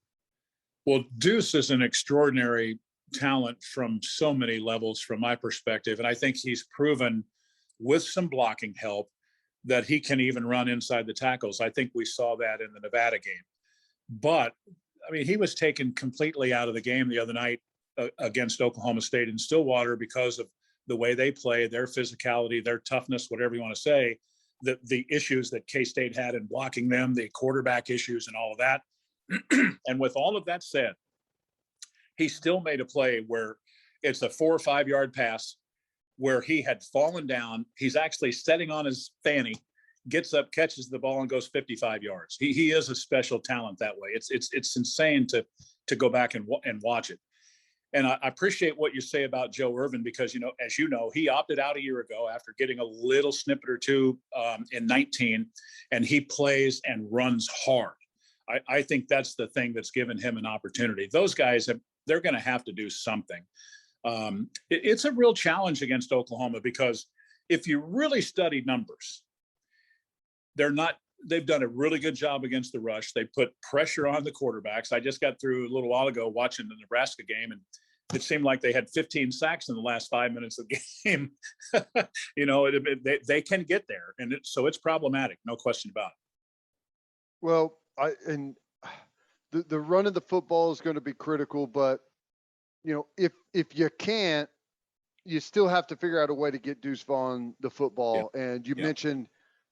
Well, Deuce is an extraordinary talent from so many levels from my perspective. And I think he's proven with some blocking help that he can even run inside the tackles. I think we saw that in the Nevada game. But I mean, he was taken completely out of the game the other night against Oklahoma State in Stillwater because of the way they play, their physicality, their toughness, whatever you want to say, the issues that K-State had in blocking them, the quarterback issues and all of that. And with all of that said, he still made a play where it's a 4 or 5 yard pass where he had fallen down. He's actually setting on his fanny, gets up, catches the ball, and goes 55 yards. He is a special talent that way. It's insane to go back and watch it. And I appreciate what you say about Joe Irvin because, as you know, he opted out a year ago after getting a little snippet or two in 19, and he plays and runs hard. I think that's the thing that's given him an opportunity. Those guys, they're going to have to do something. It's a real challenge against Oklahoma because if you really study numbers, they've done a really good job against the rush. They put pressure on the quarterbacks. I just got through a little while ago watching the Nebraska game, and it seemed like they had 15 sacks in the last 5 minutes of the game. They can get there. And so it's problematic. No question about it. Well, the run of the football is going to be critical, but if you can't, you still have to figure out a way to get Deuce Vaughn the football. Yeah. And you mentioned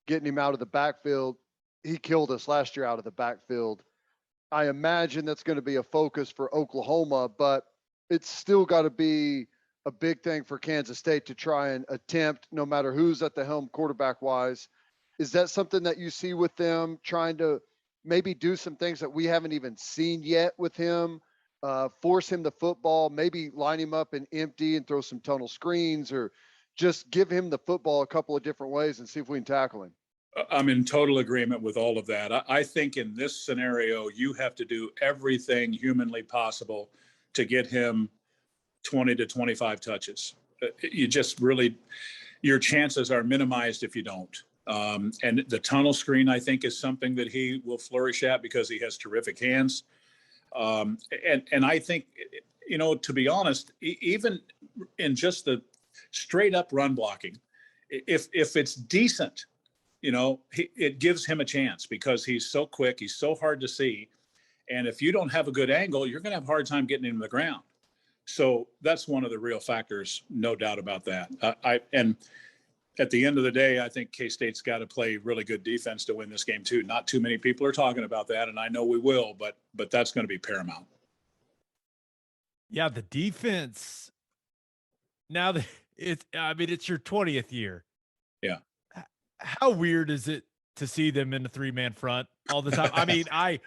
getting him out of the backfield. He killed us last year out of the backfield. I imagine that's going to be a focus for Oklahoma, but it's still got to be a big thing for Kansas State to try and attempt, no matter who's at the helm quarterback wise. Is that something that you see with them trying to maybe do some things that we haven't even seen yet with him, force him the football, maybe line him up and empty and throw some tunnel screens, or just give him the football a couple of different ways and see if we can tackle him? I'm in total agreement with all of that. I think in this scenario, you have to do everything humanly possible to get him 20 to 25 touches. You just really, your chances are minimized if you don't. And the tunnel screen, I think, is something that he will flourish at because he has terrific hands. And I think, to be honest, even in just the straight up run blocking, if it's decent, it gives him a chance because he's so quick, he's so hard to see. And if you don't have a good angle, you're going to have a hard time getting him to the ground. So that's one of the real factors, no doubt about that. And at the end of the day, I think K-State's got to play really good defense to win this game too. Not too many people are talking about that, and I know we will, but that's going to be paramount. Yeah, the defense. Now that it's your 20th year. Yeah. How weird is it to see them in the 3-man front all the time?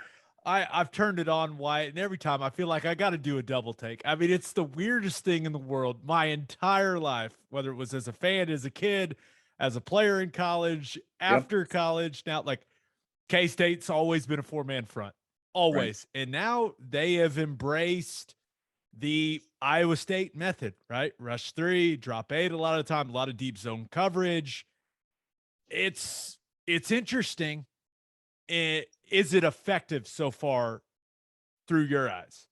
I've turned it on, Wyatt, and every time I feel like I got to do a double take. It's the weirdest thing in the world. My entire life, whether it was as a fan, as a kid, as a player in college, after college, now like K-State's always been a 4-man front, always. Right. And now they have embraced the Iowa State method, right? Rush 3, drop 8 a lot of the time, a lot of deep zone coverage. It's interesting. Is it effective so far through your eyes?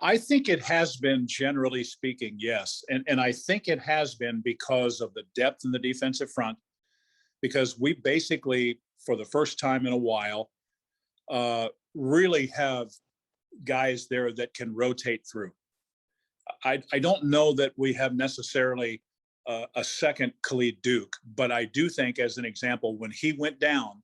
I think it has been, generally speaking, yes. And I think it has been because of the depth in the defensive front, because we basically, for the first time in a while, really have guys there that can rotate through. I don't know that we have necessarily a second Khalid Duke, but I do think, as an example, when he went down,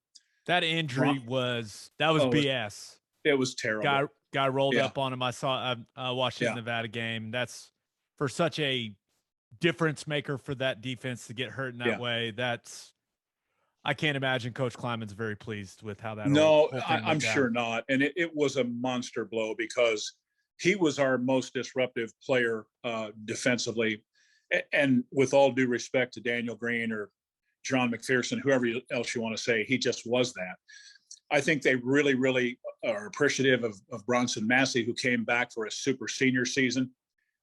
that injury was BS. It was terrible. Guy rolled up on him. I saw watched his Nevada game. That's for such a difference maker for that defense to get hurt in that way. I can't imagine Coach Kleiman's very pleased with how that. No, I'm sure not. And it was a monster blow because he was our most disruptive player defensively. And with all due respect to Daniel Green or John McPherson, whoever else you want to say, he just was that. I think they really, really are appreciative of Bronson Massey, who came back for a super senior season.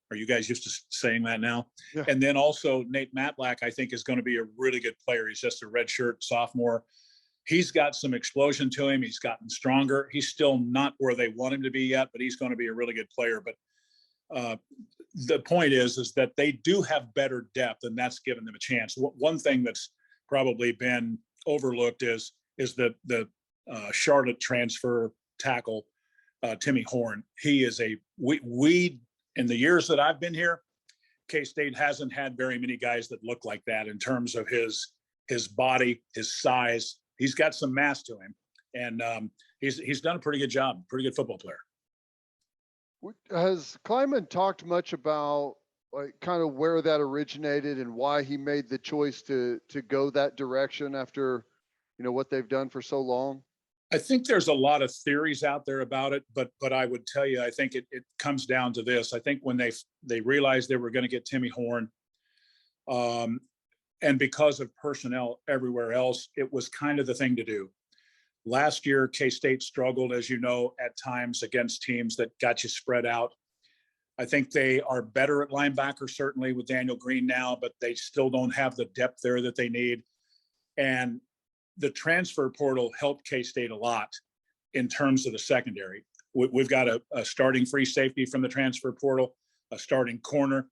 Are you guys used to saying that now? Yeah. And then also Nate Matlack, I think, is going to be a really good player. He's just a redshirt sophomore. He's got some explosion to him. He's gotten stronger. He's still not where they want him to be yet, but he's going to be a really good player. But the point is that they do have better depth, and that's given them a chance. One thing that's probably been overlooked is the Charlotte transfer tackle, Timmy Horn. He is we in the years that I've been here, K-State hasn't had very many guys that look like that in terms of his body, his size. He's got some mass to him, and he's done a pretty good job. Pretty good football player. Has Kleiman talked much about kind of where that originated and why he made the choice to go that direction after what they've done for so long? I think there's a lot of theories out there about it, but I would tell you, I think it comes down to this. I think when they realized they were going to get Timmy Horn, and because of personnel everywhere else, it was kind of the thing to do. Last year, K-State struggled, as you know, at times against teams that got you spread out. I think they are better at linebacker, certainly with Daniel Green now, but they still don't have the depth there that they need. And the transfer portal helped K-State a lot in terms of the secondary. We've got a starting free safety from the transfer portal, a starting corner,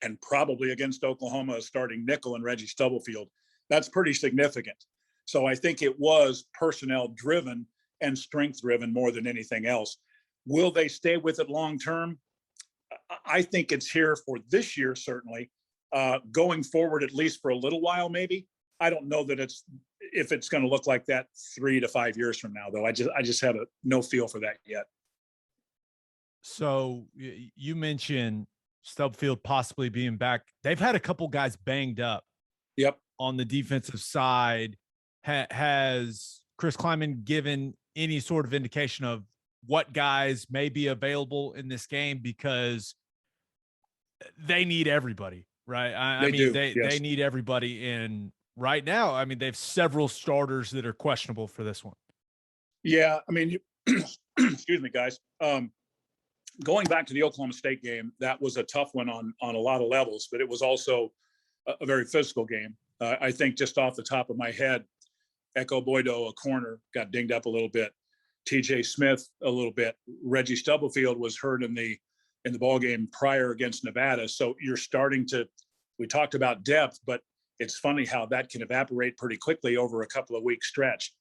and probably against Oklahoma, a starting nickel in Reggie Stubblefield. That's pretty significant. So I think it was personnel driven and strength driven more than anything else. Will they stay with it long term? I think it's here for this year, certainly. Going forward, at least for a little while, maybe. I don't know that if it's going to look like that 3 to 5 years from now, though. I just have no feel for that yet. So you mentioned Stubblefield possibly being back. They've had a couple guys banged up. Yep. On the defensive side. Has Chris Kleiman given any sort of indication of what guys may be available in this game? Because they need everybody, right? I mean, they need everybody in right now. I mean, they have several starters that are questionable for this one. Yeah. I mean, excuse me, guys. Going back to the Oklahoma State game, that was a tough one on a lot of levels, but it was also a very physical game. I think just off the top of my head, Echo Boydo, a corner, got dinged up a little bit. TJ Smith, a little bit. Reggie Stubblefield was hurt in the ball game prior against Nevada. So you're starting to, we talked about depth, but it's funny how that can evaporate pretty quickly over a couple of weeks stretch.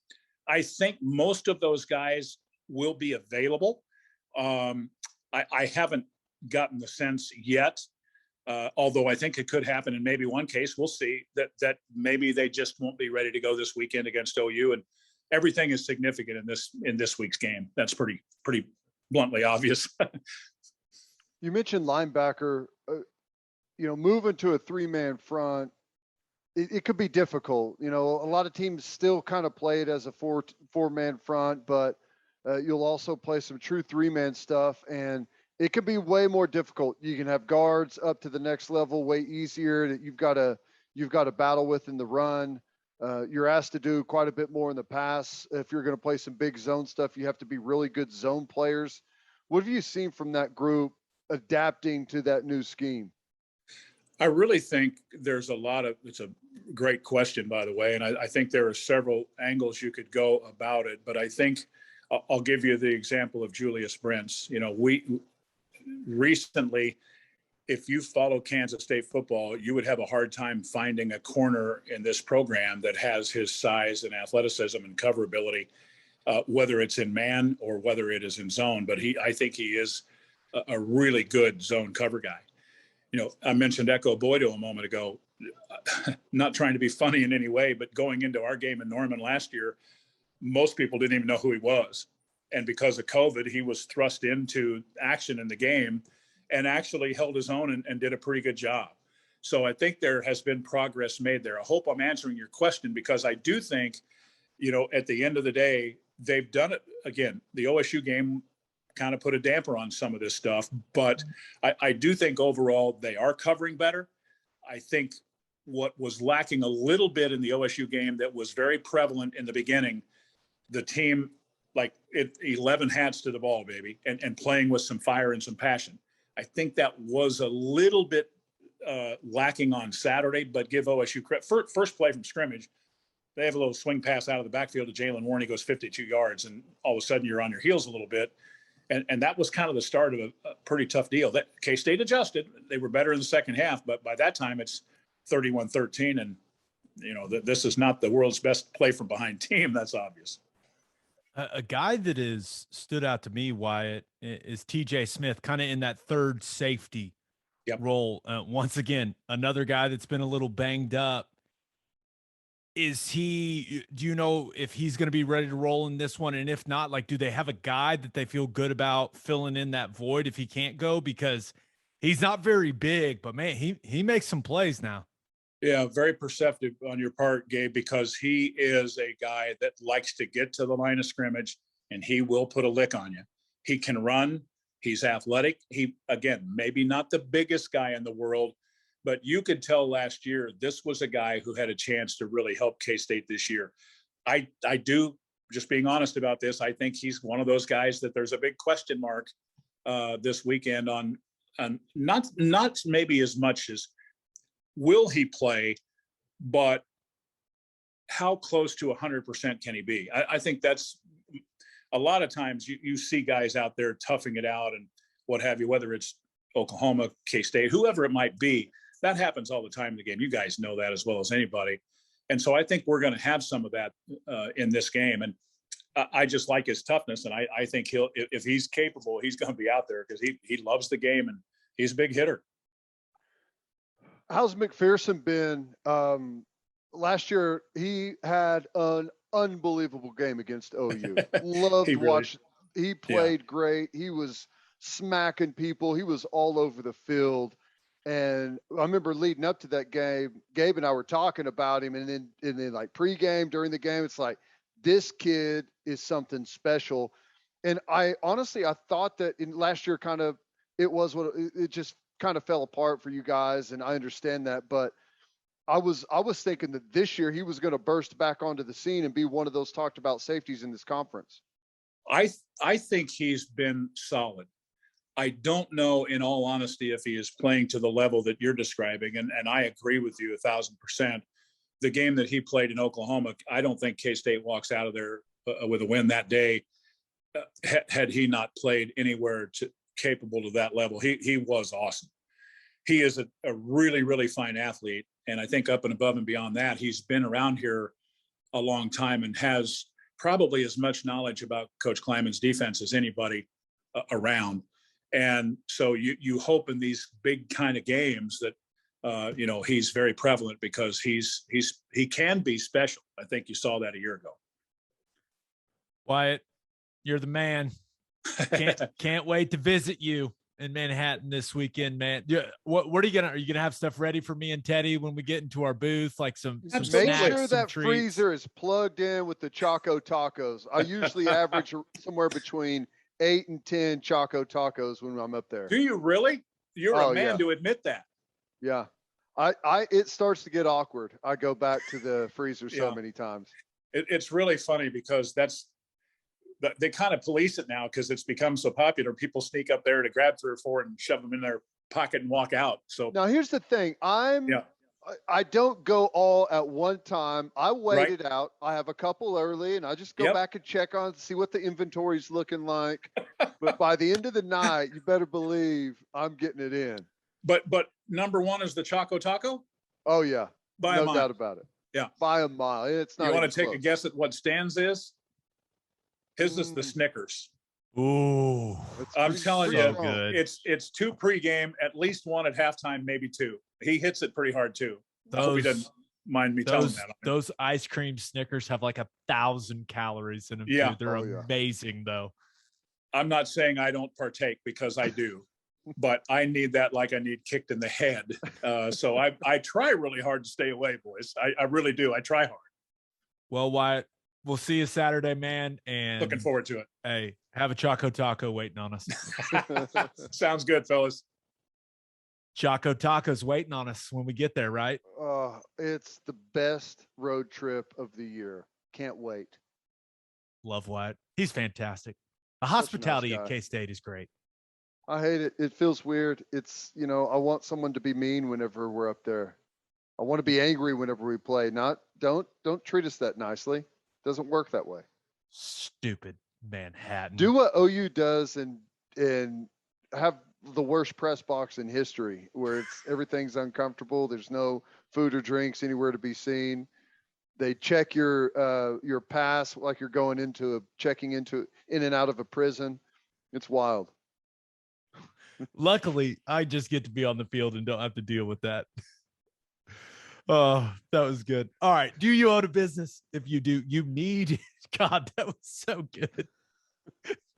I think most of those guys will be available. I haven't gotten the sense yet. Although I think it could happen in maybe one case. We'll see that maybe they just won't be ready to go this weekend against OU, and everything is significant in this week's game. That's pretty bluntly obvious. You mentioned linebacker. Moving to a 3-man front, it could be difficult. A lot of teams still kind of play it as a 4-man front, but you'll also play some true 3-man stuff, and it could be way more difficult. You can have guards up to the next level way easier that you've got to battle with in the run. You're asked to do quite a bit more in the pass. If you're going to play some big zone stuff, you have to be really good zone players. What have you seen from that group adapting to that new scheme? I really think there's it's a great question, by the way, and I think there are several angles you could go about it, but I think I'll give you the example of Julius Brents. We recently, if you follow Kansas State football, you would have a hard time finding a corner in this program that has his size and athleticism and coverability, whether it's in man or whether it is in zone. But I think he is a really good zone cover guy. I mentioned Echo Boydo a moment ago, not trying to be funny in any way, but going into our game in Norman last year, most people didn't even know who he was. And because of COVID, he was thrust into action in the game and actually held his own and did a pretty good job. So I think there has been progress made there. I hope I'm answering your question, because I do think, at the end of the day, they've done it. Again, the OSU game kind of put a damper on some of this stuff, but I do think overall they are covering better. I think what was lacking a little bit in the OSU game that was very prevalent in the beginning, the team, 11 hats to the ball, baby, and playing with some fire and some passion. I think that was a little bit lacking on Saturday, but give OSU credit. First play from scrimmage, they have a little swing pass out of the backfield to Jalen Warren. He goes 52 yards, and all of a sudden you're on your heels a little bit. And that was kind of the start of a pretty tough deal. That K-State adjusted. They were better in the second half, but by that time it's 31-13, and this is not the world's best play from behind team. That's obvious. A guy that has stood out to me, Wyatt, is TJ Smith, kind of in that third safety role. Once again, another guy that's been a little banged up. Do you know if he's going to be ready to roll in this one? And if not, do they have a guy that they feel good about filling in that void if he can't go? Because he's not very big, but man, he makes some plays now. Yeah, very perceptive on your part, Gabe, because he is a guy that likes to get to the line of scrimmage, and he will put a lick on you. He can run. He's athletic. He, again, maybe not the biggest guy in the world, but you could tell last year this was a guy who had a chance to really help K-State this year. I do just being honest about this, I think he's one of those guys that there's a big question mark this weekend on not maybe as much as will he play, but how close to 100% can he be? I think that's a lot of times you see guys out there toughing it out and what have you, whether it's Oklahoma, K-State, whoever it might be. That happens all the time in the game. You guys know that as well as anybody. And so I think we're going to have some of that in this game. And I just like his toughness. And I think if he's capable, he's going to be out there because he loves the game and he's a big hitter. How's McPherson been? Last year, he had an unbelievable game against OU. Loved watching. He played great. He was smacking people. He was all over the field. And I remember leading up to that game, Gabe and I were talking about him. And then like pregame, during the game, it's like, this kid is something special. And I honestly thought that in last year it just kind of fell apart for you guys. And I understand that. But I was thinking that this year he was going to burst back onto the scene and be one of those talked about safeties in this conference. I think he's been solid. I don't know, in all honesty, if he is playing to the level that you're describing. And I agree with you 1,000%. The game that he played in Oklahoma, I don't think K-State walks out of there with a win that day had he not played anywhere capable to that level. He was awesome. He is a really, really fine athlete. And I think up and above and beyond that, he's been around here a long time and has probably as much knowledge about Coach Kleiman's defense as anybody around. And so you hope in these big kind of games that, he's very prevalent because he can be special. I think you saw that a year ago. Wyatt, you're the man. Can't wait to visit you in Manhattan this weekend, man. What are you gonna have stuff ready for me and Teddy when we get into our booth? Like some make snacks, sure that treats. Freezer is plugged in with the Choco Tacos. I usually average somewhere between 8 and 10 Choco Tacos when I'm up there. Do you really? You're a man to admit that. Yeah. It starts to get awkward. I go back to the freezer so many times. It's really funny because they kind of police it now because it's become so popular. People sneak up there to grab 3 or 4 and shove them in their pocket and walk out. So now here's the thing. I don't go all at one time. I wait it out. I have a couple early and I just go back and check on, see what the inventory's looking like. But by the end of the night, you better believe I'm getting it in. But number one is the Choco Taco? Oh yeah. By no doubt about it. Yeah. By a mile. It's not. You want to take a guess at what Stan's is? His is the Snickers. Ooh. I'm telling you, good. It's 2 pregame, at least 1 at halftime, maybe 2. He hits it pretty hard too. I hope he doesn't mind me telling that. Those ice cream Snickers have like 1,000 calories in them. Yeah. Too. They're amazing though. I'm not saying I don't partake because I do, but I need that like I need kicked in the head. So I try really hard to stay away, boys. I really do. I try hard. Well, Wyatt, we'll see you Saturday, man. And looking forward to it. Hey, have a Choco Taco waiting on us. Sounds good, fellas. Choco Taco's waiting on us when we get there, right? It's the best road trip of the year. Can't wait. Love Wyatt. He's fantastic. The hospitality at K-State is great. I hate it. It feels weird. It's, I want someone to be mean whenever we're up there. I want to be angry whenever we play. Don't treat us that nicely. Doesn't work that way. Stupid Manhattan. Do what OU does and have the worst press box in history where everything's uncomfortable. There's no food or drinks anywhere to be seen. They check your pass like you're going checking in and out of a prison. It's wild. Luckily, I just get to be on the field and don't have to deal with that. Oh, that was good. All right. Do you own a business? If you do, you need, God, that was so good.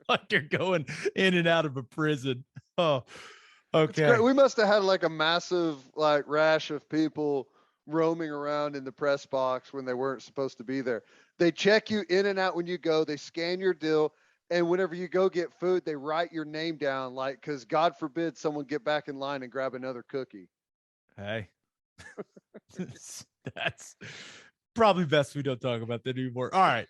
Like you're going in and out of a prison. Oh, okay. We must have had like a massive rash of people roaming around in the press box when they weren't supposed to be there. They check you in and out when you go. They scan your deal. And whenever you go get food, they write your name down, because God forbid someone get back in line and grab another cookie. Hey, that's probably best we don't talk about that anymore. All right.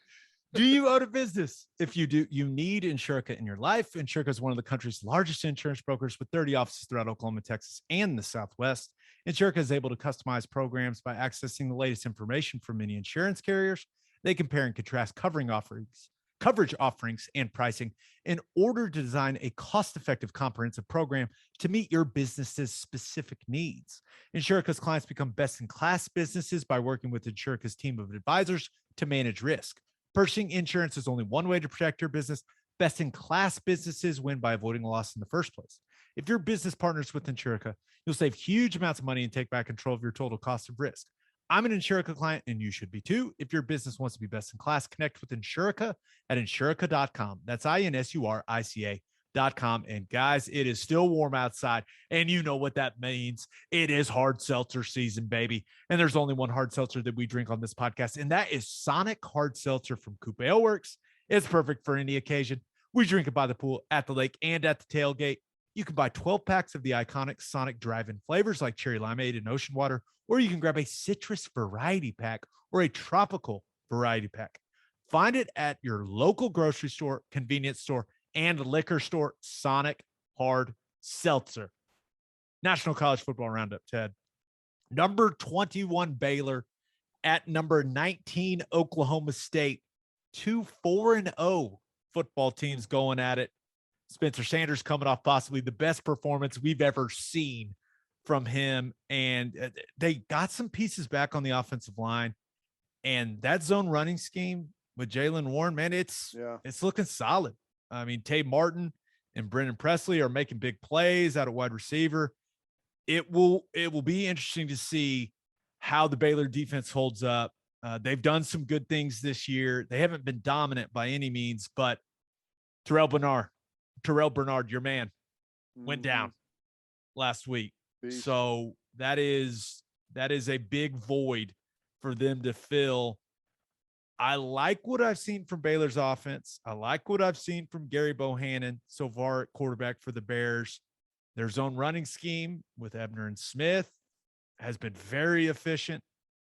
Do you own a business? If you do, you need Insurica in your life. Insurica is one of the country's largest insurance brokers with 30 offices throughout Oklahoma, Texas, and the Southwest. Insurica is able to customize programs by accessing the latest information from many insurance carriers. They compare and contrast coverage offerings, and pricing in order to design a cost-effective, comprehensive program to meet your business's specific needs. Insurica's clients become best-in-class businesses by working with Insurica's team of advisors to manage risk. Purchasing insurance is only one way to protect your business. Best-in-class businesses win by avoiding loss in the first place. If your business partners with Insurica, you'll save huge amounts of money and take back control of your total cost of risk. I'm an Insurica client, and you should be too. If your business wants to be best in class, connect with Insurica at insurica.com. That's INSURICA.com. And guys, it is still warm outside, and you know what that means. It is hard seltzer season, baby. And there's only one hard seltzer that we drink on this podcast, and that is Sonic Hard Seltzer from Coupe Ale Works. It's perfect for any occasion. We drink it by the pool, at the lake, and at the tailgate. You can buy 12 packs of the iconic Sonic drive-in flavors like cherry limeade and ocean water, or you can grab a citrus variety pack or a tropical variety pack. Find it at your local grocery store, convenience store, and liquor store. Sonic Hard Seltzer. National College Football Roundup, Ted. Number 21 Baylor at number 19 Oklahoma State. 2 4-0 football teams going at it. Spencer Sanders coming off possibly the best performance we've ever seen from him. And they got some pieces back on the offensive line. And that zone running scheme with Jaylen Warren, man, it's looking solid. I mean, Tay Martin and Brendan Presley are making big plays out of wide receiver. It will be interesting to see how the Baylor defense holds up. They've done some good things this year. They haven't been dominant by any means, but Terrell Bernard, your man, went down last week. Beast. So that is a big void for them to fill. I like what I've seen from Baylor's offense. I like what I've seen from Gary Bohannon so far at quarterback for the Bears. Their zone running scheme with Ebner and Smith has been very efficient.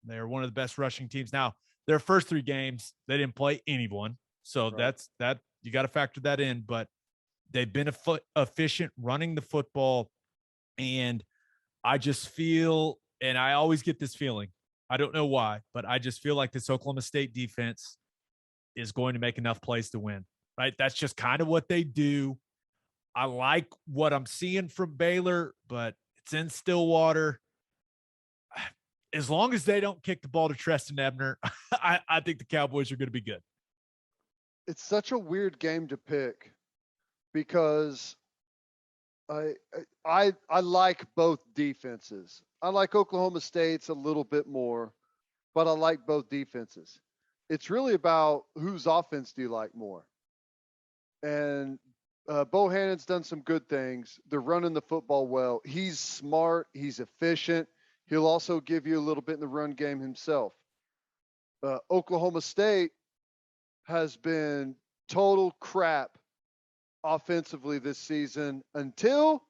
They're one of the best rushing teams. Now, their first 3 games, they didn't play anyone. So that's you got to factor that in, but they've been efficient running the football. And I just feel, and I always get this feeling, I don't know why, but I just feel like this Oklahoma State defense is going to make enough plays to win, right? That's just kind of what they do. I like what I'm seeing from Baylor, but it's in Stillwater. As long as they don't kick the ball to Treston Ebner, I think the Cowboys are going to be good. It's such a weird game to pick because I like both defenses. I like Oklahoma State's a little bit more, but I like both defenses. It's really about whose offense do you like more. And Bohannon's done some good things. They're running the football well. He's smart. He's efficient. He'll also give you a little bit in the run game himself. Oklahoma State has been total crap offensively this season until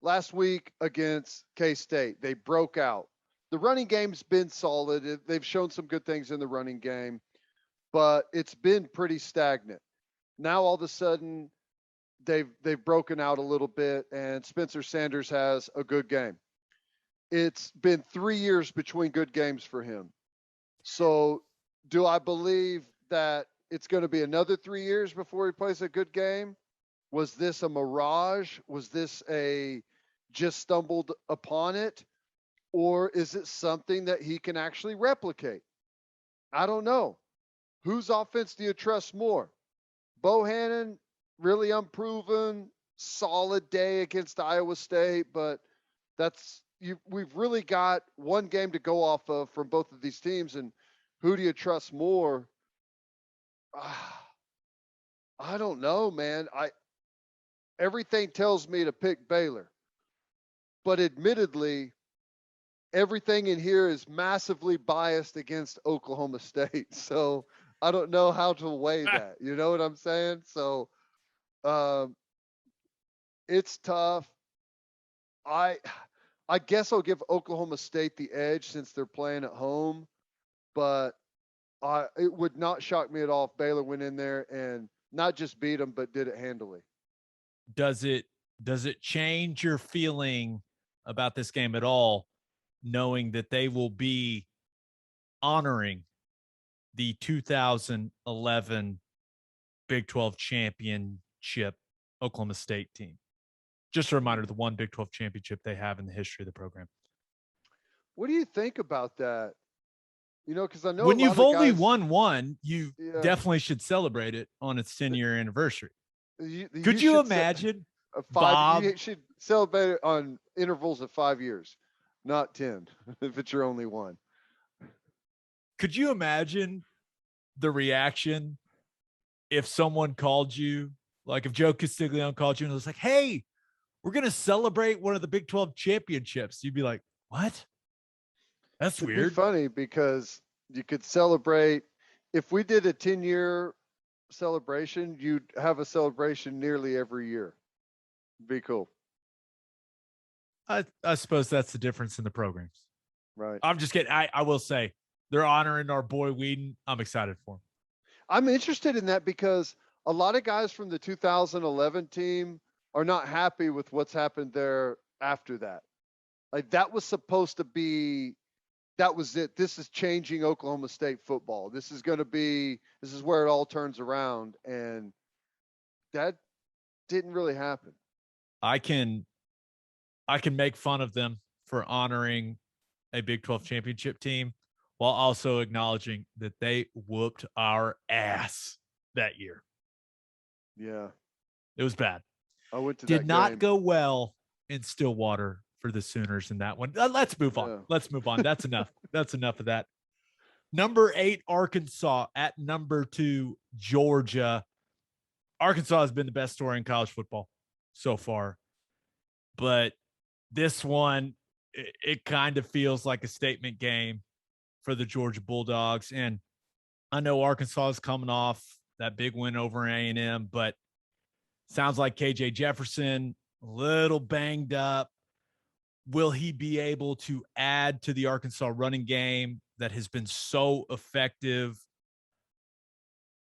last week against K-State. They broke out. The running game's been solid. They've shown some good things in the running game, but it's been pretty stagnant. Now all of a sudden they've broken out a little bit, and Spencer Sanders has a good game. It's been 3 years between good games for him. So do I believe that it's going to be another 3 years before he plays a good game? Was this a mirage? Was this a just stumbled upon it? Or is it something that he can actually replicate? I don't know. Whose offense do you trust more? Bohannon, really unproven, solid day against Iowa State, but we've really got one game to go off of from both of these teams, and who do you trust more? I don't know, man. Everything tells me to pick Baylor, but admittedly, everything in here is massively biased against Oklahoma State. So I don't know how to weigh that. You know what I'm saying? So it's tough. I guess I'll give Oklahoma State the edge since they're playing at home, but It would not shock me at all if Baylor went in there and not just beat them, but did it handily. Does it change your feeling about this game at all, knowing that they will be honoring the 2011 Big 12 championship Oklahoma State team? Just a reminder, the one Big 12 championship they have in the history of the program. What do you think about that? Because I know when you've only won one, you definitely should celebrate it on its 10-year anniversary. Could you imagine? You should celebrate it on intervals of 5 years, not 10, if it's your only one. Could you imagine the reaction if someone called you, like if Joe Castiglione called you and was like, hey, we're going to celebrate one of the Big 12 championships? You'd be like, what? That's weird. It'd be funny because you could celebrate. If we did a 10-year celebration, you'd have a celebration nearly every year. It'd be cool. I suppose that's the difference in the programs. Right. I'm just kidding. I will say they're honoring our boy Whedon. I'm excited for him. I'm interested in that because a lot of guys from the 2011 team are not happy with what's happened there after that. Like that was supposed to be, that was it. This is changing Oklahoma State football. This is where it all turns around. And that didn't really happen. I can make fun of them for honoring a Big 12 championship team while also acknowledging that they whooped our ass that year. Yeah. It was bad. I went to Did that not game. go well in Stillwater for the Sooners in that one. Let's move on. Yeah. Let's move on. That's enough. That's enough of that. Number 8, Arkansas at number 2, Georgia. Arkansas has been the best story in college football so far. But this one, it kind of feels like a statement game for the Georgia Bulldogs. And I know Arkansas is coming off that big win over A&M, but sounds like KJ Jefferson, a little banged up. Will he be able to add to the Arkansas running game that has been so effective?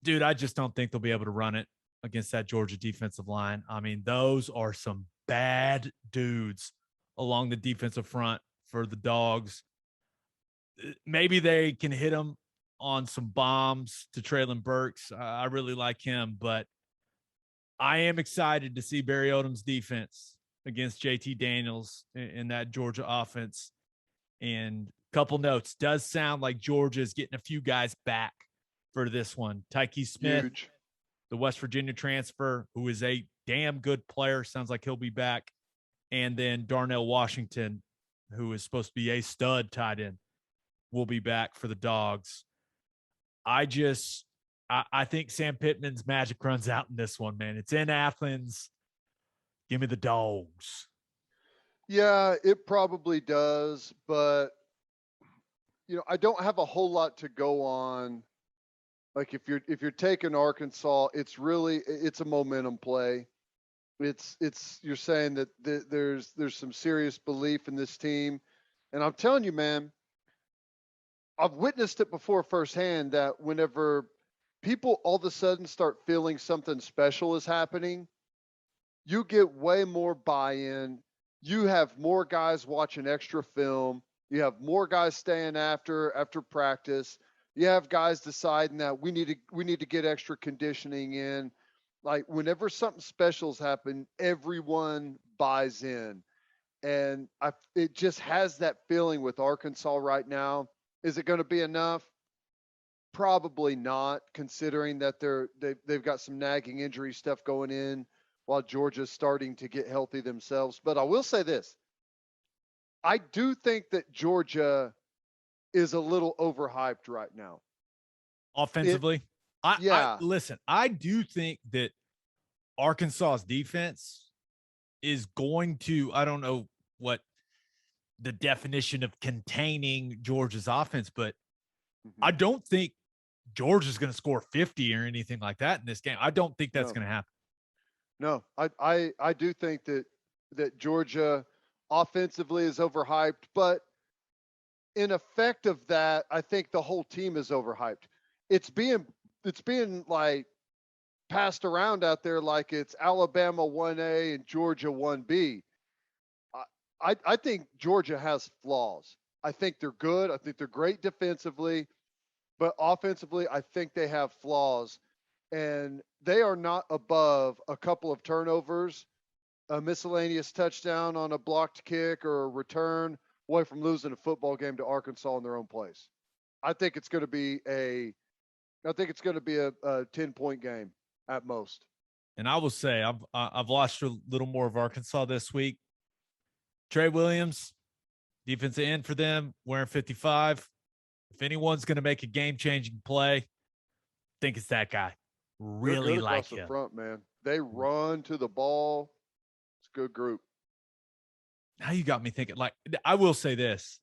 Dude, I just don't think they'll be able to run it against that Georgia defensive line. I mean, those are some bad dudes along the defensive front for the Dogs. Maybe they can hit them on some bombs to Traylon Burks. I really like him, but I am excited to see Barry Odom's defense against JT Daniels in that Georgia offense. And a couple notes, does sound like Georgia is getting a few guys back for this one. Tyke Smith, Huge. The West Virginia transfer, who is a damn good player. Sounds like he'll be back. And then Darnell Washington, who is supposed to be a stud tight end, will be back for the Dogs. I think Sam Pittman's magic runs out in this one, man. It's in Athens. Give me the Dogs. Yeah, it probably does, but I don't have a whole lot to go on. Like if you're taking Arkansas, it's a momentum play. You're saying that there's some serious belief in this team, and I'm telling you, man, I've witnessed it before firsthand that whenever people all of a sudden start feeling something special is happening, you get way more buy-in. You have more guys watching extra film. You have more guys staying after practice. You have guys deciding that we need to get extra conditioning in. Like whenever something special's happen, everyone buys in. And it just has that feeling with Arkansas right now. Is it going to be enough? Probably not, considering that they've got some nagging injury stuff going in while Georgia's starting to get healthy themselves. But I will say this. I do think that Georgia is a little overhyped right now. Offensively? Listen, I do think that Arkansas's defense is going to, I don't know what the definition of containing Georgia's offense, but I don't think Georgia's going to score 50 or anything like that in this game. I don't think that's going to happen. No, I do think that Georgia offensively is overhyped, but in effect of that, I think the whole team is overhyped. it's being like passed around out there like it's Alabama 1A and Georgia 1B. I think Georgia has flaws. I think they're good. I think they're great defensively, but offensively, I think they have flaws. And they are not above a couple of turnovers, a miscellaneous touchdown on a blocked kick or a return away from losing a football game to Arkansas in their own place. I think it's going to be a 10-point game at most. And I will say I've watched a little more of Arkansas this week. Trey Williams, defensive end for them, wearing 55. If anyone's going to make a game-changing play, I think it's that guy. Really like him. The front, man. They run to the ball. It's a good group. Now you got me thinking. Like, I will say this: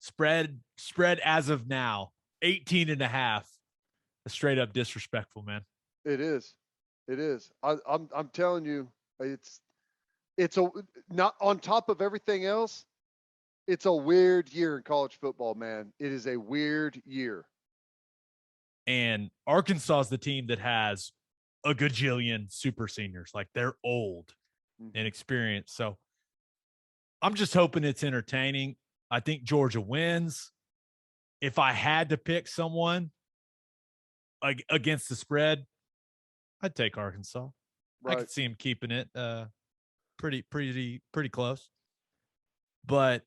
spread as of now, 18.5. Straight up disrespectful, man. It is. I'm telling you, it's not on top of everything else. It's a weird year in college football, man. It is a weird year. And Arkansas is the team that has a gajillion super seniors. Like, they're old and experienced. So I'm just hoping it's entertaining. I think Georgia wins. If I had to pick someone against the spread, I'd take Arkansas. Right. I could see him keeping it pretty close. But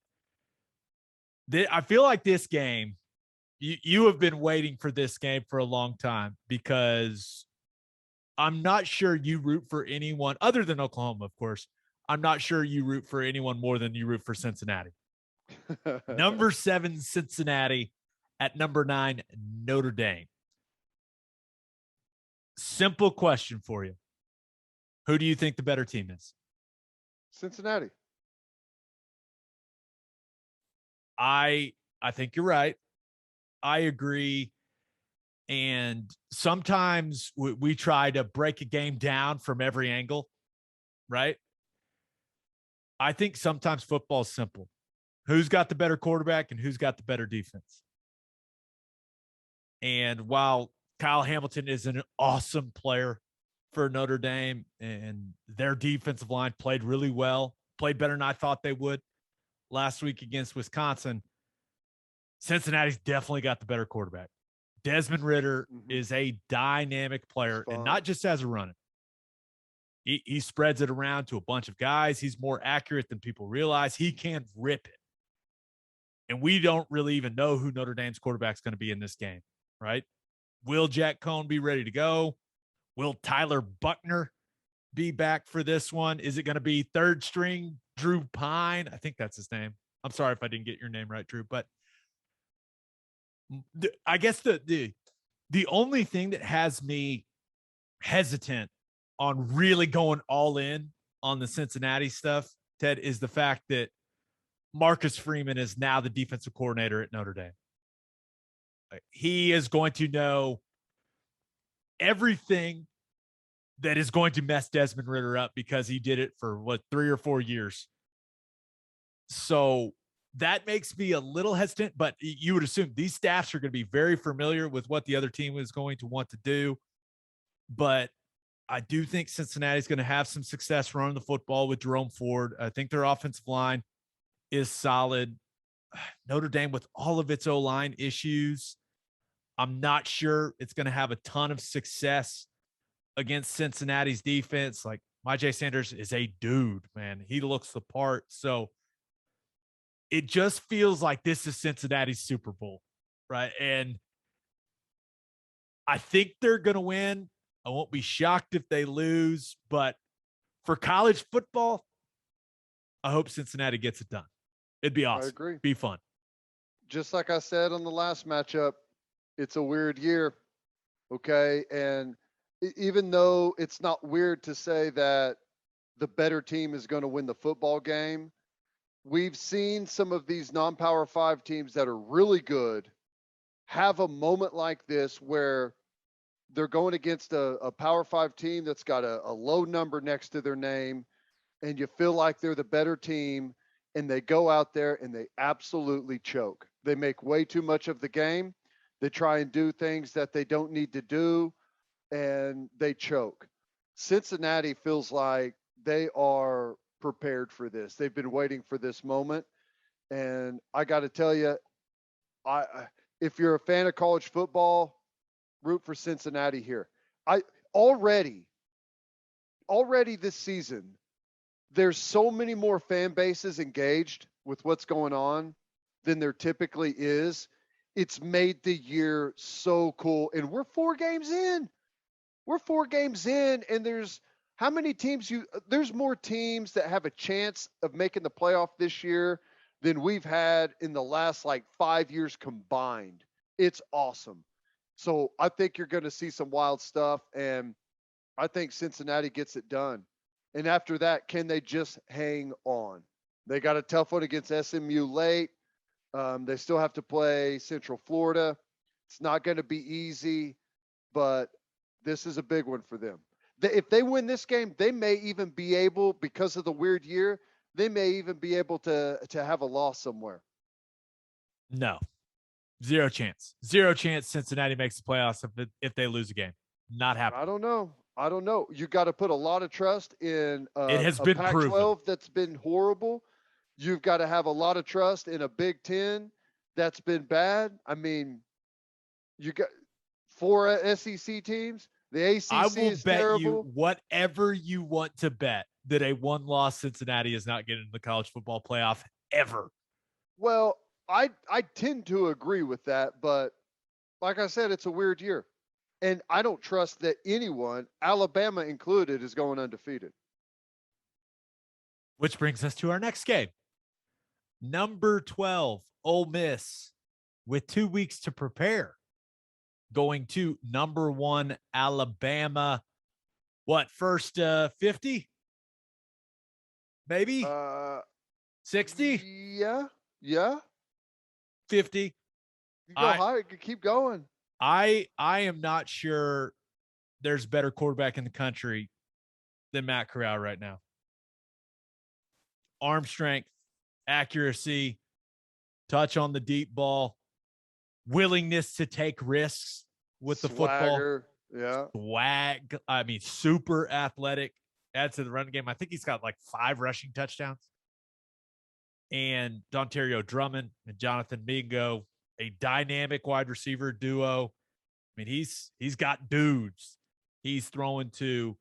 I feel like this game, you have been waiting for this game for a long time, because I'm not sure you root for anyone other than Oklahoma, of course. I'm not sure you root for anyone more than you root for Cincinnati. Number 7, Cincinnati at number 9, Notre Dame. Simple question for you. Who do you think the better team is? Cincinnati. I think you're right. I agree. And sometimes we try to break a game down from every angle, right? I think sometimes football is simple. Who's got the better quarterback and who's got the better defense? And while Kyle Hamilton is an awesome player for Notre Dame, and their defensive line played really well, played better than I thought they would last week against Wisconsin, Cincinnati's definitely got the better quarterback. Desmond Ridder is a dynamic player, and not just as a runner. He spreads it around to a bunch of guys. He's more accurate than people realize. He can rip it. And we don't really even know who Notre Dame's quarterback is going to be in this game, right? Will Jack Cohn be ready to go? Will Tyler Buckner be back for this one? Is it going to be third string Drew Pine? I think that's his name. I'm sorry if I didn't get your name right, Drew, but I guess the only thing that has me hesitant on really going all in on the Cincinnati stuff, Ted, is the fact that Marcus Freeman is now the defensive coordinator at Notre Dame. He is going to know everything that is going to mess Desmond Ridder up, because he did it for 3 or 4 years. So that makes me a little hesitant, but you would assume these staffs are going to be very familiar with what the other team is going to want to do. But I do think Cincinnati is going to have some success running the football with Jerome Ford. I think their offensive line is solid. Notre Dame, with all of its O-line issues, I'm not sure it's going to have a ton of success against Cincinnati's defense. Like, Myjai Sanders is a dude, man. He looks the part. So it just feels like this is Cincinnati's Super Bowl, right? And I think they're going to win. I won't be shocked if they lose, but for college football, I hope Cincinnati gets it done. It'd be awesome. I agree. Be fun. Just like I said on the last matchup, it's a weird year. Okay. And even though it's not weird to say that the better team is going to win the football game, we've seen some of these non-Power 5 teams that are really good have a moment like this where they're going against a Power 5 team that's got a low number next to their name, and you feel like they're the better team, and they go out there and they absolutely choke. They make way too much of the game. They try and do things that they don't need to do, and they choke. Cincinnati feels like they are prepared for this. They've been waiting for this moment. And I got to tell you, if you're a fan of college football, root for Cincinnati here. I already this season, there's so many more fan bases engaged with what's going on than there typically is. It's made the year so cool. And we're 4 games in. And there's how many teams there's more teams that have a chance of making the playoff this year than we've had in the last like 5 years combined. It's awesome. So I think you're going to see some wild stuff, and I think Cincinnati gets it done. And after that, can they just hang on? They got a tough one against SMU late. They still have to play Central Florida. It's not going to be easy, but this is a big one for them. If they win this game, they may even be able, because of the weird year, they may even be able to have a loss somewhere. No. Zero chance. Zero chance Cincinnati makes the playoffs if they lose a game. Not happening. I don't know. You got to put a lot of trust in it has been Pac-12 proven. that's been horrible. You've got to have a lot of trust in a Big Ten that's been bad. I mean, you got 4 SEC teams. The ACC I will is bet terrible. you whatever you want to bet that a one-loss Cincinnati is not getting in the college football playoff ever. Well, I tend to agree with that, but like I said, it's a weird year. And I don't trust that anyone, Alabama included, is going undefeated. Which brings us to our next game. Number 12, Ole Miss, with 2 weeks to prepare, going to number 1, Alabama. What, first 50? Maybe? 60? Yeah. 50? You go high, keep going. I am not sure there's a better quarterback in the country than Matt Corral right now. Arm strength, accuracy, touch on the deep ball, willingness to take risks with the football. Yeah. Swag. I mean, super athletic. Adds to the run game. I think he's got like 5 rushing touchdowns. And Dontario Drummond and Jonathan Mingo, a dynamic wide receiver duo. I mean, he's got dudes he's throwing to.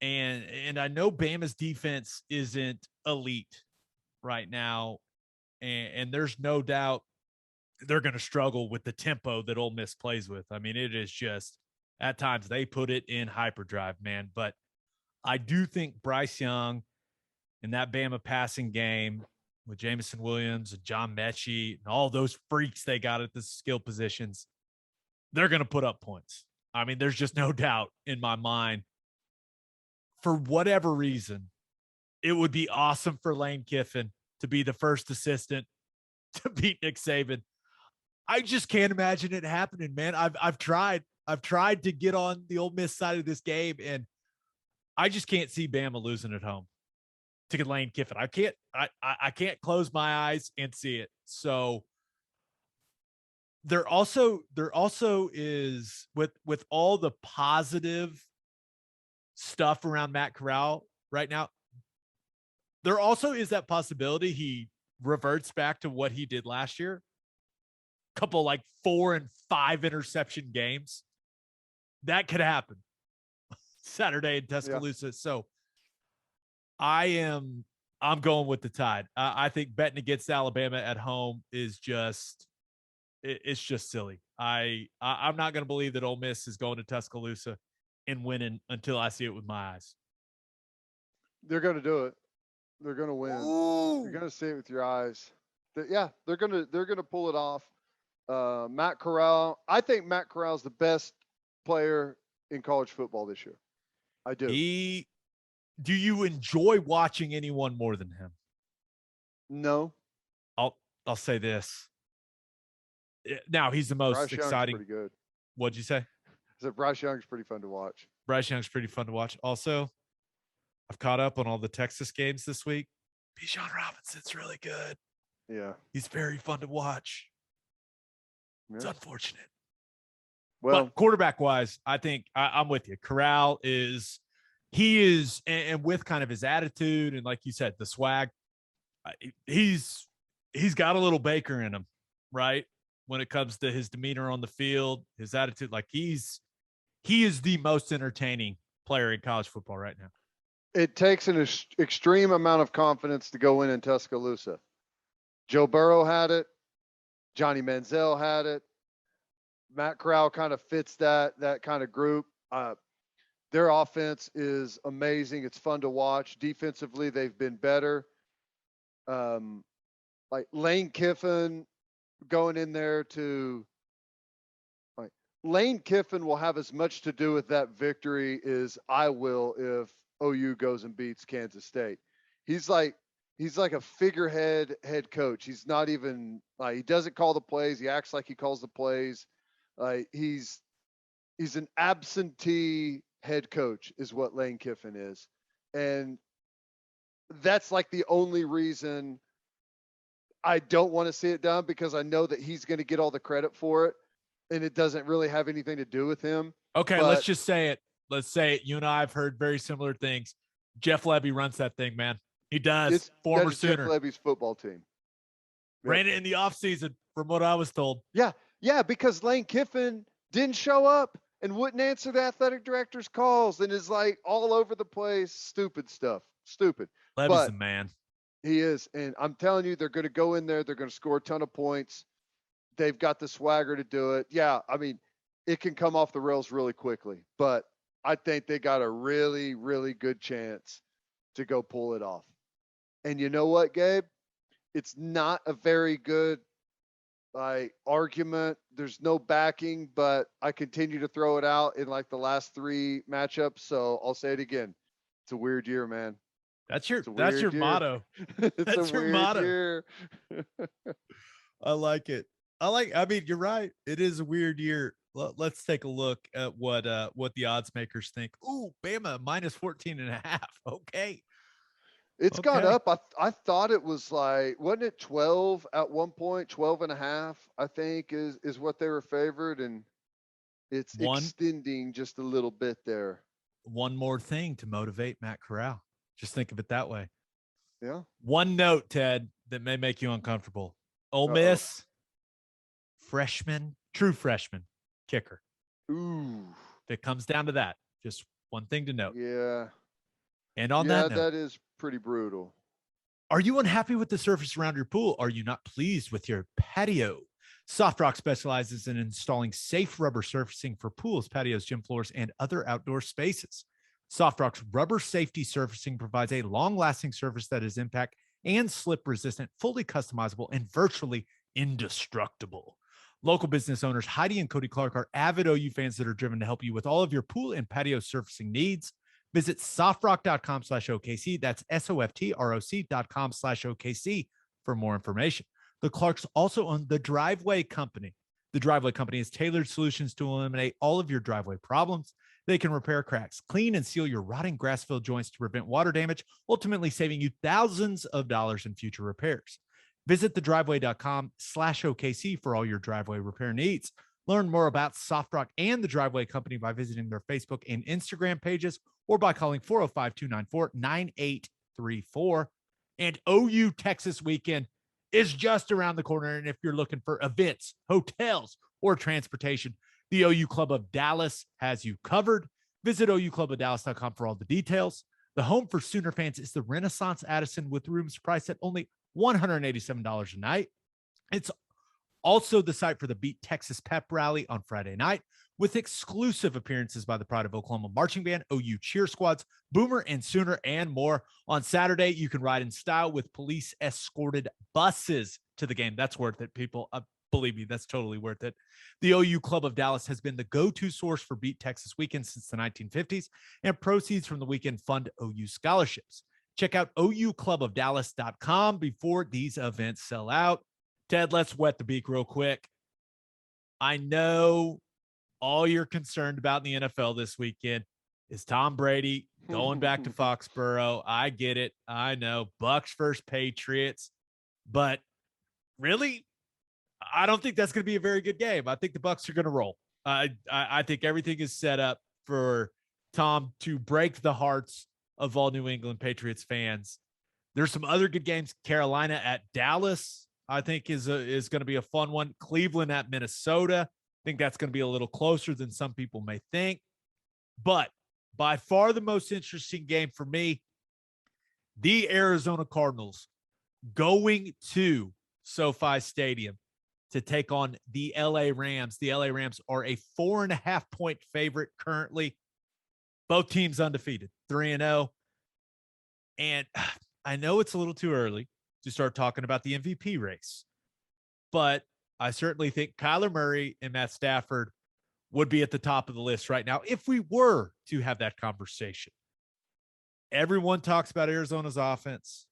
And I know Bama's defense isn't elite right now. And there's no doubt they're going to struggle with the tempo that Ole Miss plays with. I mean, it is just, at times they put it in hyperdrive, man. But I do think Bryce Young in that Bama passing game with Jamison Williams and John Mechie and all those freaks they got at the skill positions, they're going to put up points. I mean, there's just no doubt in my mind. For whatever reason, it would be awesome for Lane Kiffin to be the first assistant to beat Nick Saban. I just can't imagine it happening, man. I've tried to get on the Ole Miss side of this game, and I just can't see Bama losing at home to Lane Kiffin. I can't close my eyes and see it. So there also is, with all the positive stuff around Matt Corral right now, there also is that possibility he reverts back to what he did last year. Couple like 4 and 5 interception games. That could happen Saturday in Tuscaloosa. Yeah. So I'm going with the Tide. I think betting against Alabama at home is just, it's just silly. I'm not going to believe that Ole Miss is going to Tuscaloosa and winning until I see it with my eyes. They're going to do it. They're going to win. Ooh. You're going to see it with your eyes. Yeah, they're going to pull it off. Matt Corral. I think Matt Corral is the best player in college football this year. I do. Do you enjoy watching anyone more than him? No. I'll say this. Now he's the most Bryce exciting. Young's pretty good. What'd you say? I said Bryce Young's pretty fun to watch. Bryce Young's pretty fun to watch. Also, I've caught up on all the Texas games this week. Bijan Robinson's really good. Yeah. He's very fun to watch. It's unfortunate. Well, but quarterback-wise, I think I'm with you. Corral is and with kind of his attitude and, like you said, the swag, he's got a little Baker in him, right? When it comes to his demeanor on the field, his attitude, like he is the most entertaining player in college football right now. It takes an extreme amount of confidence to go in Tuscaloosa. Joe Burrow had it. Johnny Manziel had it. Matt Corral kind of fits that kind of group. Their offense is amazing. It's fun to watch. Defensively, they've been better. Like Lane Kiffin going in there Lane Kiffin will have as much to do with that victory as I will if OU goes and beats Kansas State. He's like a figurehead head coach. He's not even he doesn't call the plays. He acts like he calls the plays. He's an absentee head coach is what Lane Kiffin is. And that's like the only reason I don't want to see it done, because I know that he's going to get all the credit for it. And it doesn't really have anything to do with him. Okay, let's just say it. Let's say it. You and I have heard very similar things. Jeff Lebby runs that thing, man. He does. Former Sooner. Jeff Lebby's football team. Ran it in the offseason, from what I was told. Yeah, because Lane Kiffin didn't show up and wouldn't answer the athletic director's calls and is like all over the place. Stupid stuff. Stupid. Lebby's the man. He is. And I'm telling you, they're going to go in there. They're going to score a ton of points. They've got the swagger to do it. Yeah, I mean, it can come off the rails really quickly, but I think they got a really, really good chance to go pull it off. And you know what, Gabe? It's not a very good argument. There's no backing, but I continue to throw it out in like the last 3 matchups. So I'll say it again. It's a weird year, man. That's your motto. That's your motto. Year. I like it. I mean, you're right. It is a weird year. Let's take a look at what the odds makers think. Ooh, Bama minus 14.5. Okay. It's gone up. I thought it was wasn't it 12 at one point, 12.5, I think is what they were favored. And it's extending just a little bit there. One more thing to motivate Matt Corral. Just think of it that way. Yeah. One note, Ted, that may make you uncomfortable. Ole Miss, true freshman kicker. Ooh. If it comes down to that, just one thing to note. Yeah. And on that note, that is pretty brutal. Are you unhappy with the surface around your pool? Are you not pleased with your patio? Soft Rock specializes in installing safe rubber surfacing for pools, patios, gym floors, and other outdoor spaces. Soft Rock's rubber safety surfacing provides a long-lasting surface that is impact and slip resistant, fully customizable, and virtually indestructible. Local business owners Heidi and Cody Clark are avid OU fans that are driven to help you with all of your pool and patio surfacing needs. Visit softrock.com/OKC. That's SOFTROC.com/OKC for more information. The Clarks also own the Driveway Company. The Driveway Company has tailored solutions to eliminate all of your driveway problems. They can repair cracks, clean and seal your rotting grass-filled joints to prevent water damage, ultimately saving you thousands of dollars in future repairs. Visit thedriveway.com/OKC for all your driveway repair needs. Learn more about Soft Rock and the Driveway Company by visiting their Facebook and Instagram pages or by calling 405-294-9834. And OU Texas weekend is just around the corner. And if you're looking for events, hotels, or transportation, the OU Club of Dallas has you covered. Visit OUClubofDallas.com for all the details. The home for Sooner fans is the Renaissance Addison with rooms priced at only $187 a night. It's also the site for the Beat Texas Pep Rally on Friday night, with exclusive appearances by the Pride of Oklahoma Marching Band, OU Cheer Squads, Boomer and Sooner, and more. On Saturday, you can ride in style with police-escorted buses to the game. That's worth it, people. Believe me, that's totally worth it. The OU Club of Dallas has been the go-to source for Beat Texas weekend since the 1950s, and proceeds from the weekend fund OU scholarships. Check out OUClubofDallas.com before these events sell out. Ted, let's wet the beak real quick. I know all you're concerned about in the NFL this weekend is Tom Brady going back to Foxborough. I get it. I know. Bucks versus Patriots. But really, I don't think that's going to be a very good game. I think the Bucs are going to roll. I think everything is set up for Tom to break the hearts of all New England Patriots fans. There's some other good games. Carolina at Dallas, I think is going to be a fun one. Cleveland at Minnesota. I think that's going to be a little closer than some people may think. But by far the most interesting game for me, the Arizona Cardinals going to SoFi Stadium to take on the LA Rams. The LA Rams are a 4.5-point favorite currently. Both teams undefeated, 3-0. And I know it's a little too early to start talking about the MVP race, but I certainly think Kyler Murray and Matt Stafford would be at the top of the list right now if we were to have that conversation. Everyone talks about Arizona's offense.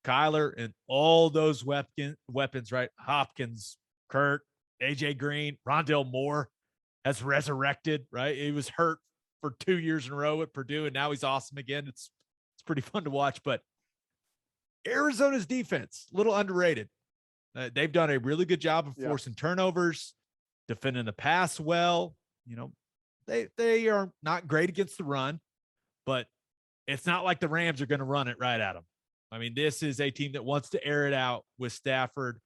Kyler and all those weapons, right? Hopkins, Kurt, AJ Green, Rondale Moore has resurrected, right? He was hurt for 2 years in a row at Purdue, and now he's awesome again. It's pretty fun to watch, but Arizona's defense, a little underrated. They've done a really good job of forcing turnovers, defending the pass well. You know, they are not great against the run, but it's not like the Rams are going to run it right at them. I mean, this is a team that wants to air it out with Stafford.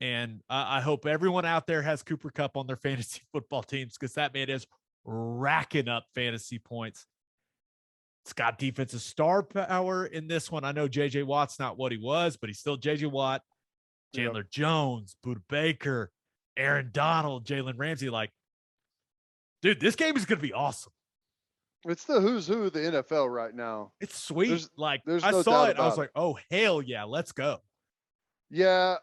And I hope everyone out there has Cooper Kupp on their fantasy football teams because that man is racking up fantasy points. It's got defensive star power in this one. I know J.J. Watt's not what he was, but he's still J.J. Watt, Chandler Jones, Budda Baker, Aaron Donald, Jalen Ramsey. Like, dude, this game is going to be awesome. It's the who's who of the NFL right now. It's sweet. There's I no saw doubt it. I was about like, oh, hell yeah, let's go. Yeah.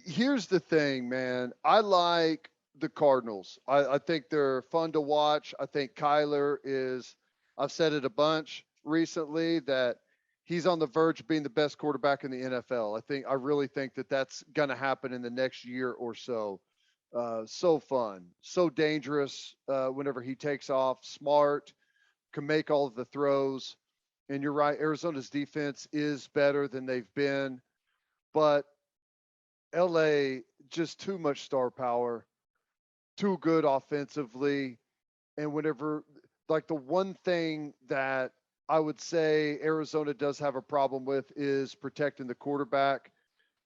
Here's the thing, man. I like the Cardinals. I think they're fun to watch. I think Kyler is, I've said it a bunch recently, that he's on the verge of being the best quarterback in the NFL. I really think that that's going to happen in the next year or so. So fun, so dangerous whenever he takes off, smart, can make all of the throws. And you're right, Arizona's defense is better than they've been, but LA, just too much star power, too good offensively. And whenever, like, the one thing that I would say Arizona does have a problem with is protecting the quarterback,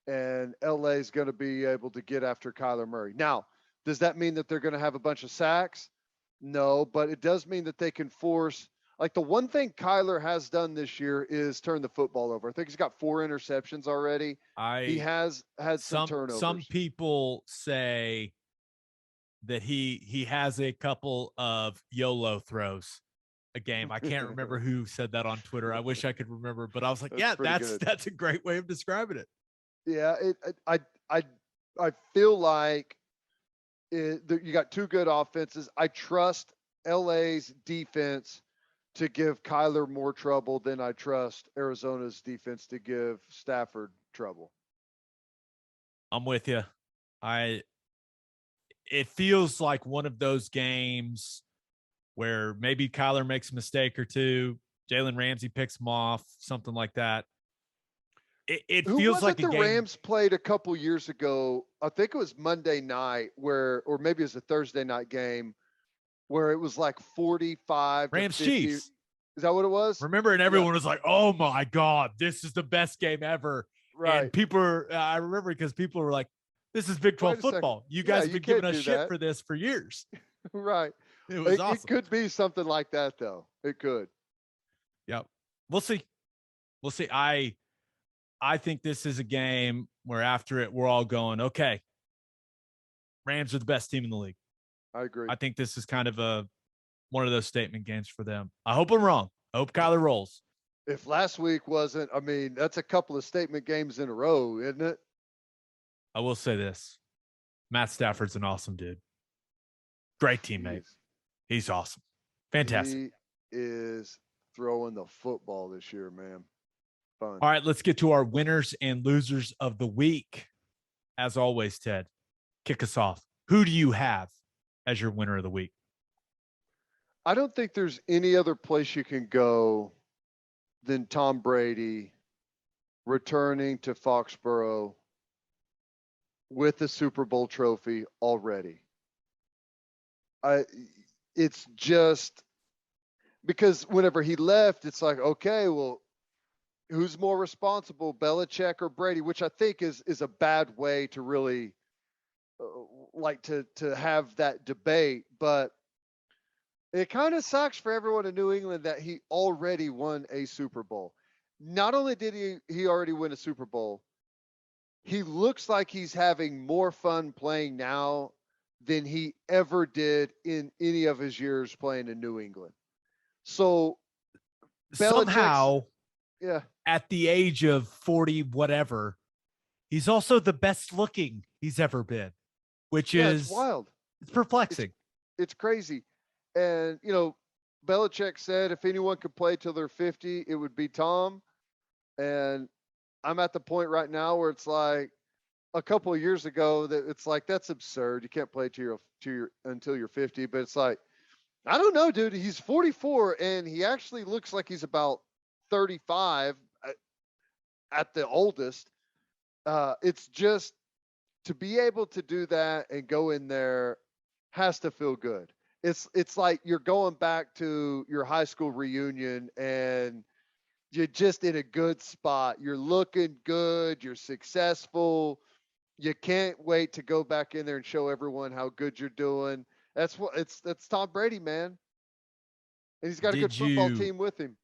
and LA is going to be able to get after Kyler Murray. Now, does that mean that they're going to have a bunch of sacks? No, but it does mean that they can force, like, the one thing Kyler has done this year is turn the football over. I think he's got 4 interceptions already. He has had some turnovers. Some people say that he has a couple of YOLO throws a game. I can't remember who said that on Twitter. I wish I could remember, but I was like, that's a great way of describing it. Yeah, I feel like you got 2 good offenses. I trust LA's defense to give Kyler more trouble than I trust Arizona's defense to give Stafford trouble. I'm with you. It feels like one of those games where maybe Kyler makes a mistake or two, Jalen Ramsey picks him off, something like that. It feels like the Rams played a couple years ago. I think it was Monday night or maybe it was a Thursday night game where it was like 45 Rams to 50. Chiefs. Is that what it was? Remember, and everyone was like, "Oh my God, this is the best game ever!" Right. And I remember because people were like, "This is Big 12 football. You guys have been giving us shit for this for years." Right. It was awesome. It could be something like that, though. It could. Yep. We'll see. I think this is a game where after it, we're all going, okay, Rams are the best team in the league. I agree. I think this is kind of one of those statement games for them. I hope I'm wrong. I hope Kyler rolls. If last week wasn't, I mean, that's a couple of statement games in a row, isn't it? I will say this. Matt Stafford's an awesome dude. Great teammate. He's awesome. Fantastic. He is throwing the football this year, man. Fun. All right, let's get to our winners and losers of the week. As always, Ted, kick us off. Who do you have as your winner of the week? I don't think there's any other place you can go than Tom Brady returning to Foxborough with a Super Bowl trophy already. It's just because whenever he left, it's like, okay, well, who's more responsible, Belichick or Brady? Which I think is a bad way to really like to have that debate. But it kind of sucks for everyone in New England that he already won a Super Bowl. Not only did he already win a Super Bowl, he looks like he's having more fun playing now than he ever did in any of his years playing in New England. So somehow, yeah, at the age of 40, whatever, he's also the best looking he's ever been, which is it's wild. It's perplexing. It's crazy. And, Belichick said if anyone could play till they're 50, it would be Tom. And I'm at the point right now where it's like a couple of years ago that it's like, that's absurd. You can't play until you're 50. But it's like, I don't know, dude. He's 44 and he actually looks like he's about 35 at the oldest. It's just to be able to do that and go in there has to feel good. It's like you're going back to your high school reunion and you're just in a good spot. You're looking good. You're successful. You can't wait to go back in there and show everyone how good you're doing. That's Tom Brady, man. And he's got a good football team with him.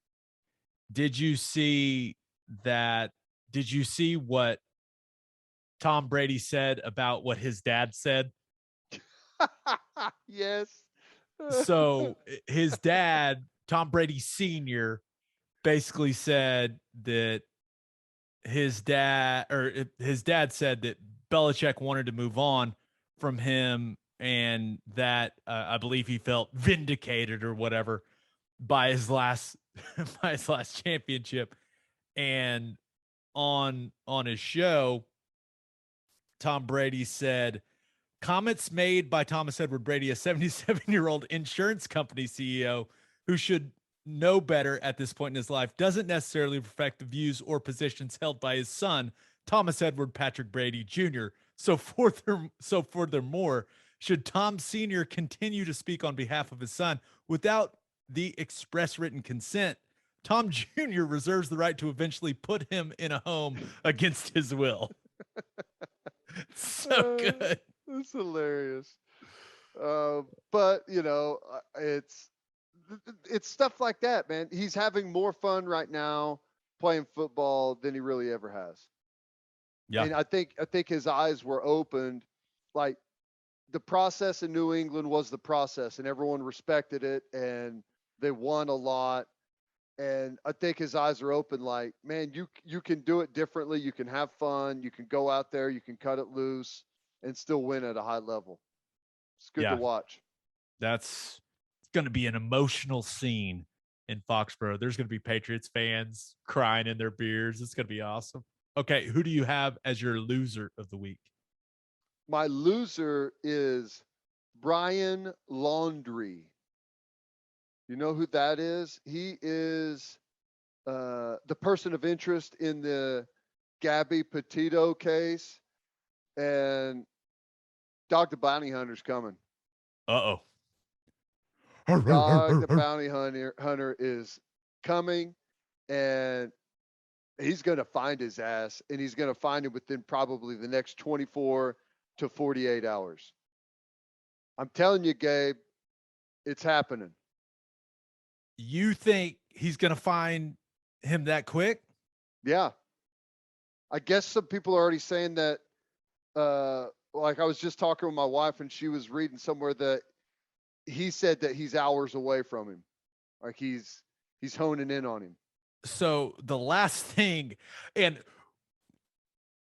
Did you see that? Did you see what Tom Brady said about what his dad said? Yes. So his dad, Tom Brady Sr., basically said that his dad said that Belichick wanted to move on from him and that I believe he felt vindicated or whatever by his last championship. And on his show, Tom Brady said, comments made by Thomas Edward Brady, a 77-year-old insurance company CEO who should know better at this point in his life, doesn't necessarily reflect the views or positions held by his son, Thomas Edward Patrick Brady Jr. So furthermore, should Tom Sr. continue to speak on behalf of his son without the express written consent, Tom Jr. reserves the right to eventually put him in a home against his will. So good. It's hilarious. But it's stuff like that, man. He's having more fun right now playing football than he really ever has. Yeah. And I think his eyes were opened. Like the process in New England was the process and everyone respected it and they won a lot. And I think his eyes are open like, man, you can do it differently. You can have fun. You can go out there. You can cut it loose and still win at a high level. It's good to watch. That's going to be an emotional scene in Foxborough. There's going to be Patriots fans crying in their beers. It's going to be awesome. Okay, who do you have as your loser of the week? My loser is Brian Laundrie. You know who that is? He is the person of interest in the Gabby Petito case. And Dog the Bounty Hunter's coming. Uh-oh. Dog the Bounty Hunter is coming, and he's going to find his ass, and he's going to find him within probably the next 24 to 48 hours. I'm telling you, Gabe, it's happening. You think he's going to find him that quick? Yeah. I guess some people are already saying that, like I was just talking with my wife and she was reading somewhere that he said that he's hours away from him. Like he's honing in on him. So the last thing, and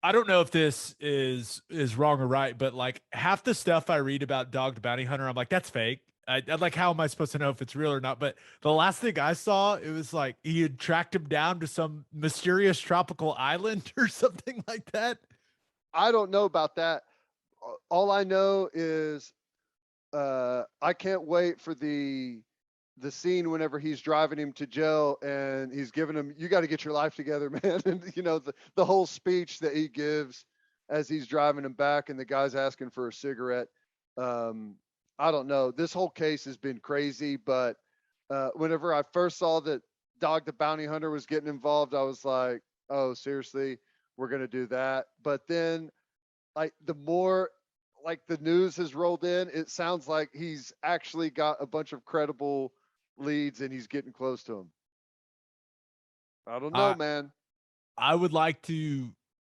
I don't know if this is wrong or right, but like half the stuff I read about Dog the Bounty Hunter, I'm like, that's fake. I like, how am I supposed to know if it's real or not? But the last thing I saw, it was like he had tracked him down to some mysterious tropical island or something like that. I don't know about that. All I know is I can't wait for the scene whenever he's driving him to jail and he's giving him, you got to get your life together, man. And the whole speech that he gives as he's driving him back and the guy's asking for a cigarette. I don't know. This whole case has been crazy, but whenever I first saw that Dog the Bounty Hunter was getting involved, I was like, oh, seriously, we're going to do that. But then like the more like the news has rolled in, it sounds like he's actually got a bunch of credible leads and he's getting close to him. I don't know, man. I would like to,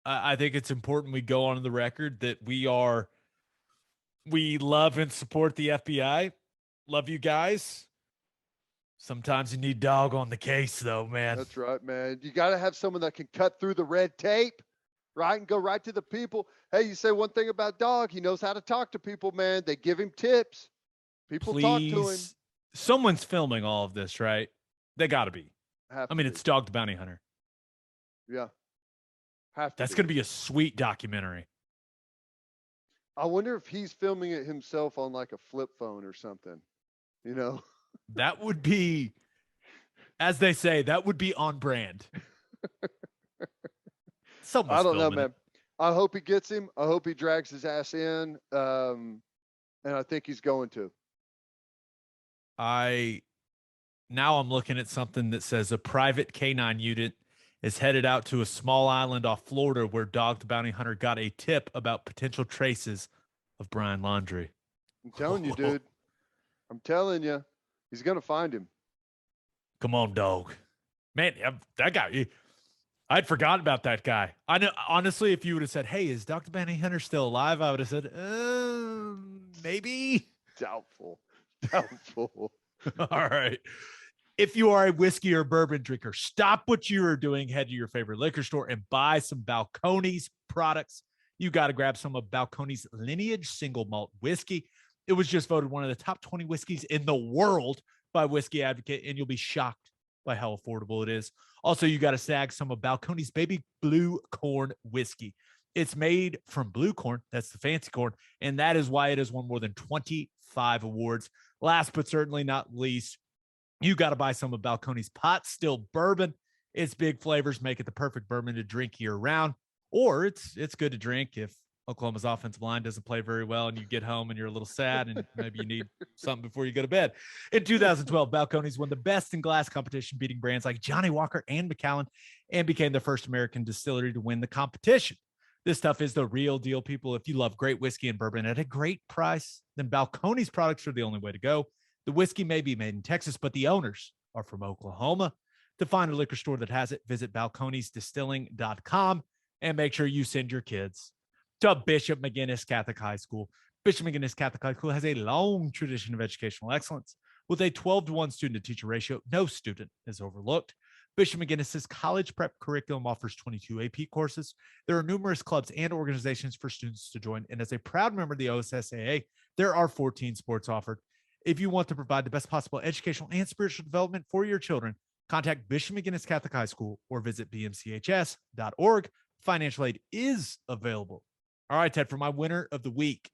I think it's important we go on the record that we love and support the FBI. Love you guys. Sometimes you need dog on the case, though, man. That's right, man. You got to have someone that can cut through the red tape, right, and go right to the people. Hey, you say one thing about Dog. He knows how to talk to people, man. They give him tips. People talk to him. Someone's filming all of this, right? They got to be. It's Dog the Bounty Hunter. Yeah. That's going to be a sweet documentary. I wonder if he's filming it himself on like a flip phone or something, you know? That would be, as they say, that would be on brand. I don't know, man. I hope he gets him. I hope he drags his ass in. And I think he's going to. Now I'm looking at something that says a private canine unit is headed out to a small island off Florida where Dog the Bounty Hunter got a tip about potential traces of Brian Laundrie. I'm telling you, dude. I'm telling you. He's going to find him. Come on, Dog. Man, that guy, I'd forgotten about that guy. I know, honestly, if you would have said, hey, is Dr. Bounty Hunter still alive? I would have said, maybe. Doubtful. All right. If you are a whiskey or bourbon drinker, stop what you are doing, head to your favorite liquor store and buy some Balcones products. You got to grab some of Balcones Lineage single malt whiskey. It was just voted one of the top 20 whiskeys in the world by Whiskey Advocate, and you'll be shocked by how affordable it is. Also, you got to snag some of Balcones Baby Blue Corn whiskey. It's made from blue corn. That's the fancy corn. And that is why it has won more than 25 awards. Last but certainly not least, you got to buy some of Balcones Pot Still Bourbon. Its big flavors make it the perfect bourbon to drink year round, or it's good to drink if Oklahoma's offensive line doesn't play very well and you get home and you're a little sad and maybe you need something before you go to bed. In 2012, Balcones won the Best in Glass competition, beating brands like Johnny Walker and Macallan, and became the first American distillery to win the competition. This stuff is the real deal, people. If you love great whiskey and bourbon at a great price, then Balcones products are the only way to go. The whiskey may be made in Texas, but the owners are from Oklahoma. To find a liquor store that has it, visit balconesdistilling.com and make sure you send your kids to Bishop McGinnis Catholic High School. Bishop McGinnis Catholic High School has a long tradition of educational excellence. With a 12-to-1 student-to-teacher ratio, no student is overlooked. Bishop McGinnis's college prep curriculum offers 22 AP courses. There are numerous clubs and organizations for students to join, and as a proud member of the OSSAA, there are 14 sports offered. If you want to provide the best possible educational and spiritual development for your children, contact Bishop McGinnis Catholic High School or visit bmchs.org. Financial aid is available. All right, Ted, for my winner of the week,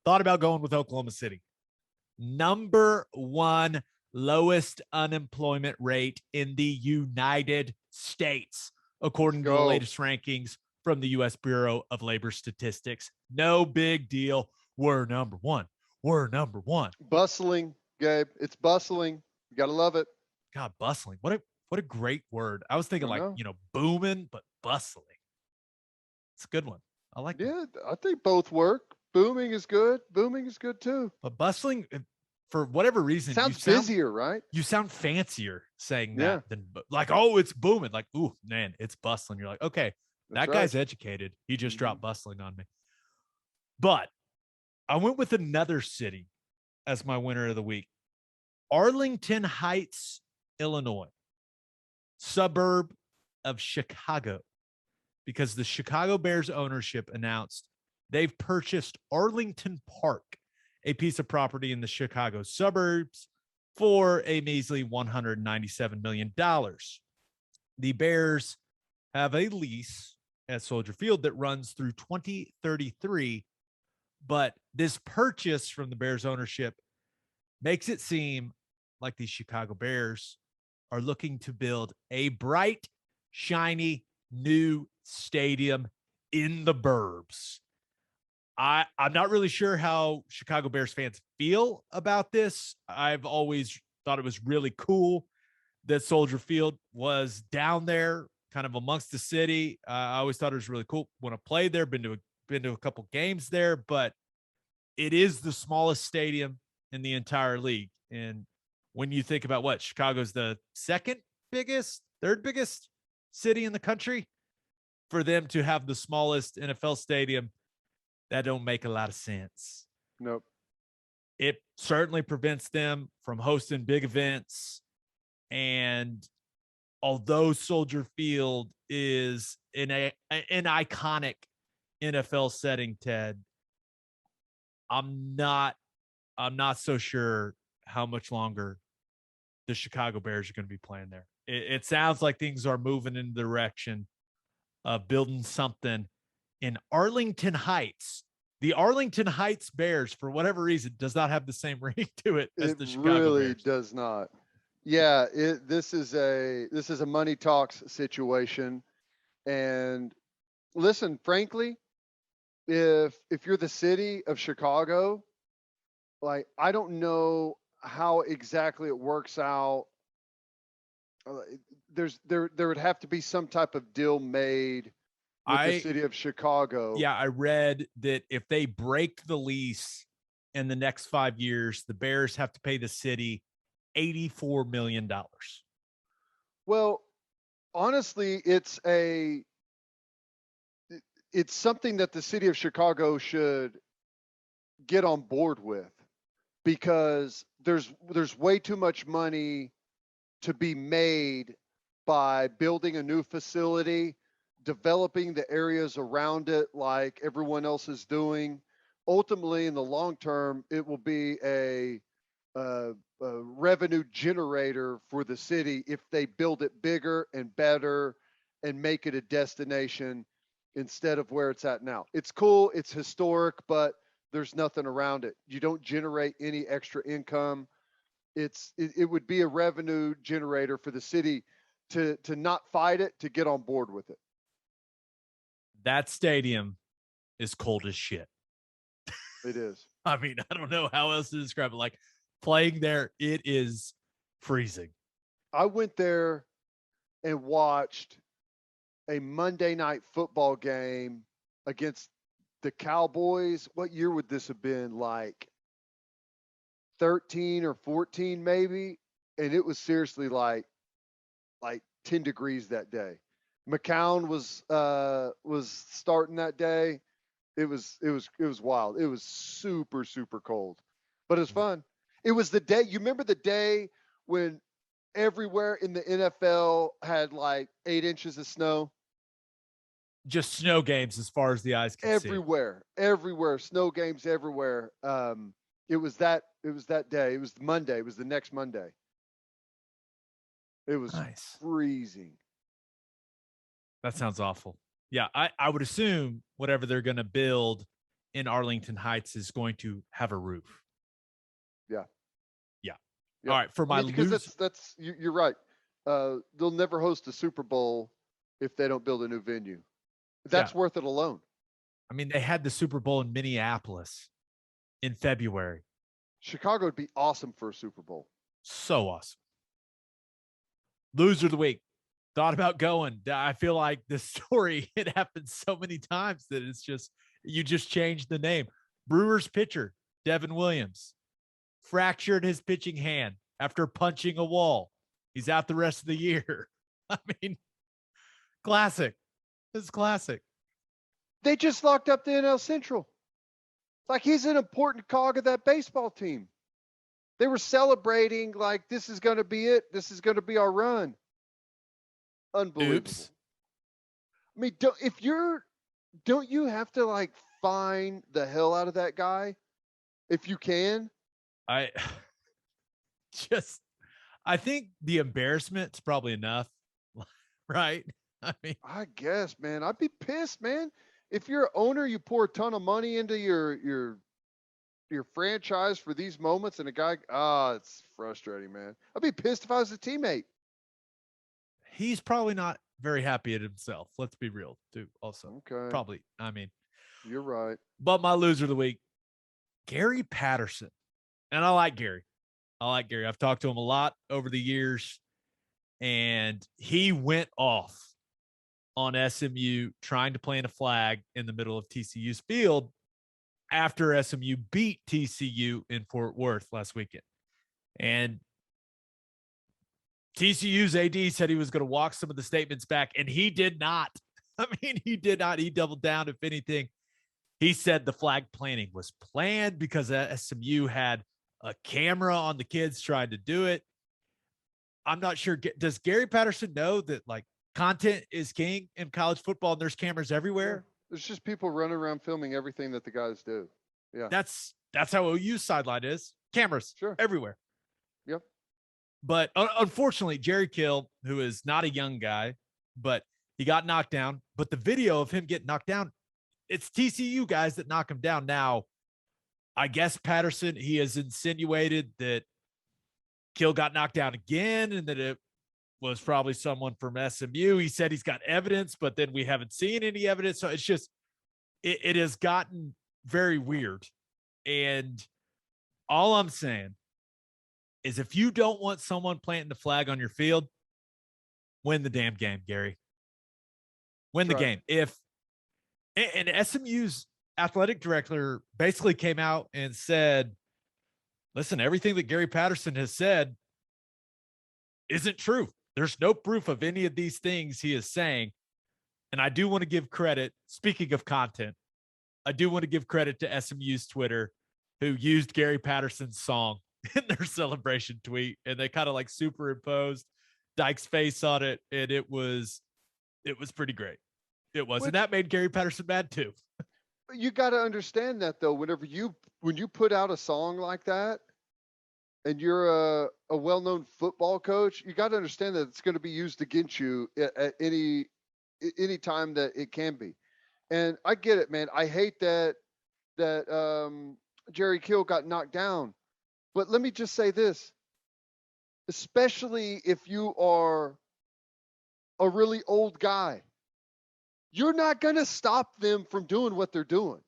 thought about going with Oklahoma City. Number one lowest unemployment rate in the United States, according to the latest rankings from the U.S. Bureau of Labor Statistics. No big deal. We're number one. Bustling, Gabe. It's bustling. You got to love it. God, bustling. What a great word. I was thinking booming, but bustling. It's a good one. I like that. Yeah, I think both work. Booming is good. Booming is good too. But bustling, for whatever reason, sounds busier, right? You sound fancier saying that than like, oh, it's booming. Like, ooh, man, it's bustling. You're like, okay, that guy's educated. He just dropped bustling on me. But I went with another city as my winner of the week. Arlington Heights, Illinois, suburb of Chicago, because the Chicago Bears ownership announced they've purchased Arlington Park, a piece of property in the Chicago suburbs, for a measly $197 million. The Bears have a lease at Soldier Field that runs through 2033, but this purchase from the Bears ownership makes it seem like the Chicago Bears are looking to build a bright, shiny, new stadium in the burbs. I'm not really sure how Chicago Bears fans feel about this. I've always thought it was really cool that Soldier Field was down there, kind of amongst the city. I always thought it was really cool when I played there. Been to a couple games there, but it is the smallest stadium in the entire league. And when you think about what Chicago's the third biggest city in the country, for them to have the smallest NFL stadium, that don't make a lot of sense. Nope. It certainly prevents them from hosting big events. And although Soldier Field is in an iconic NFL setting, Ted, I'm not so sure how much longer the Chicago Bears are going to be playing there. It sounds like things are moving in the direction of building something in Arlington Heights. The Arlington Heights Bears, for whatever reason, does not have the same ring to it as the Chicago Bears. It really does not. Yeah, this is a money talks situation. And listen, frankly, if you're the city of Chicago, like, I don't know how exactly it works out. There would have to be some type of deal made with the city of Chicago. Yeah, I read that if they break the lease in the next 5 years, the Bears have to pay the city $84 million. Well, honestly, it's something that the city of Chicago should get on board with, because there's way too much money to be made by building a new facility, developing the areas around it like everyone else is doing. Ultimately, in the long term, it will be a revenue generator for the city if they build it bigger and better and make it a destination instead of where it's at now. It's cool, it's historic, but there's nothing around it. You don't generate any extra income. It would be a revenue generator for the city to not fight it, to get on board with it. That stadium is cold as shit. It is. I mean, I don't know how else to describe it. Like, playing there, it is freezing. I went there and watched a Monday night football game against the Cowboys. What year would this have been? Like 13 or 14 maybe. And it was seriously like 10 degrees that day. McCown was starting that day. It was wild. It was super, super cold, but it was fun. It was the day. You remember the day when everywhere in the NFL had like 8 inches of snow? Just snow games as far as the eyes can see. Everywhere, snow games everywhere. It was that day. It was Monday. It was the next Monday. It was nice. Freezing. That sounds awful. Yeah, I would assume whatever they're going to build in Arlington Heights is going to have a roof. Yeah. All right, for my because that's you're right. They'll never host a Super Bowl if they don't build a new venue. That's worth it alone. I mean, they had the Super Bowl in Minneapolis in February. Chicago would be awesome for a Super Bowl. So awesome. Loser of the week. Thought about going. I feel like this story, it happens so many times that it's just, you just changed the name. Brewers pitcher, Devin Williams, fractured his pitching hand after punching a wall. He's out the rest of the year. I mean, classic. This is classic. They just locked up the NL Central. Like, he's an important cog of that baseball team. They were celebrating like, this is going to be it. This is going to be our run. Unbelievable. Oops. I mean, don't you have to like fine the hell out of that guy if you can? I think the embarrassment's probably enough, right? I mean, I guess, man, I'd be pissed, man. If you're an owner, you pour a ton of money into your franchise for these moments, and a guy, it's frustrating, man. I'd be pissed if I was a teammate. he's probably not very happy at himself. Let's be real, too. Also, probably. I mean, you're right. But my loser of the week, Gary Patterson. And I like Gary. I've talked to him a lot over the years, and he went off on SMU trying to plant a flag in the middle of TCU's field after SMU beat TCU in Fort Worth last weekend. And TCU's AD said he was going to walk some of the statements back, and he did not. I mean, he did not. He doubled down. If anything, he said the flag planting was planned because SMU had a camera on the kids trying to do it. I'm not sure. Does Gary Patterson know that like content is king in college football and there's cameras everywhere? Yeah. There's just people running around filming everything that the guys do. Yeah. That's how OU's sideline is. Cameras everywhere. Yep. But unfortunately, Jerry Kill, who is not a young guy, but he got knocked down. But the video of him getting knocked down, it's TCU guys that knock him down. Now, I guess Patterson, he has insinuated that Kill got knocked down again and that it was probably someone from SMU. He said he's got evidence, but then we haven't seen any evidence. So it's just, it has gotten very weird. And all I'm saying is if you don't want someone planting the flag on your field, win the damn game, Gary. Win the game. And SMU's athletic director basically came out and said, listen, everything that Gary Patterson has said isn't true. There's no proof of any of these things he is saying. And I do want to give credit, speaking of content, I do want to give credit to SMU's Twitter, who used Gary Patterson's song in their celebration tweet. And they kind of like superimposed Dyke's face on it. And it was pretty great. It was. And that made Gary Patterson mad too. You got to understand that though, when you put out a song like that and you're a well-known football coach, you got to understand that it's going to be used against you at any time that it can be. And I get it, man. I hate that Jerry Kill got knocked down. But let me just say this, especially if you are a really old guy, you're not going to stop them from doing what they're doing.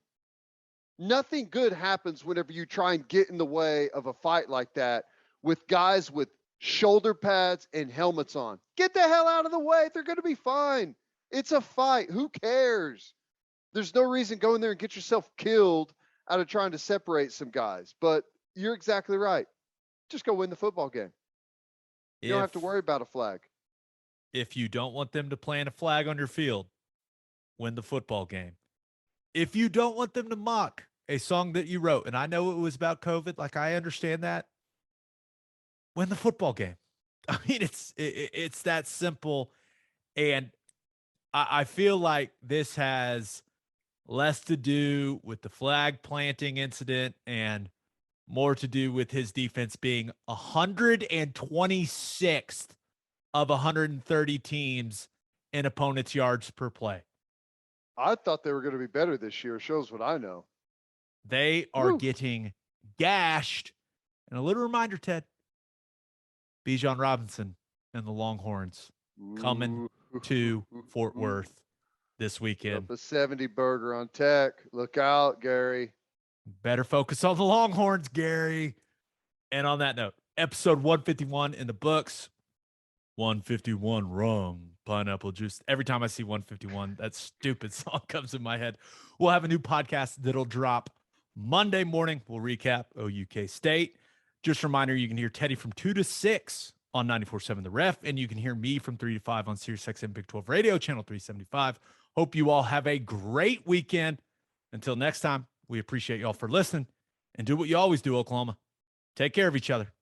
Nothing good happens whenever you try and get in the way of a fight like that with guys with shoulder pads and helmets on. Get the hell out of the way. They're going to be fine. It's a fight. Who cares? There's no reason go in there and get yourself killed out of trying to separate some guys. But you're exactly right. Just go win the football game. You don't have to worry about a flag. If you don't want them to plant a flag on your field, win the football game. If you don't want them to mock a song that you wrote, and I know it was about COVID, like I understand that, win the football game. I mean, it's that simple. And I feel like this has less to do with the flag planting incident and more to do with his defense being 126th of 130 teams in opponents' yards per play. I thought they were going to be better this year. Shows what I know. They are getting gashed. And a little reminder, Ted, Bijan Robinson and the Longhorns coming to Fort Worth this weekend. Up a 70 burger on Tech. Look out, Gary. Better focus on the Longhorns, Gary. And on that note, episode 151 in the books. 151 rum pineapple juice. Every time I see 151, that stupid song comes in my head. We'll have a new podcast that'll drop Monday morning. We'll recap OUK State. Just a reminder, you can hear Teddy from 2 to 6 on 94.7 The Ref, and you can hear me from 3 to 5 on SiriusXM Big 12 Radio, channel 375. Hope you all have a great weekend. Until next time, we appreciate y'all for listening, and do what you always do, Oklahoma. Take care of each other.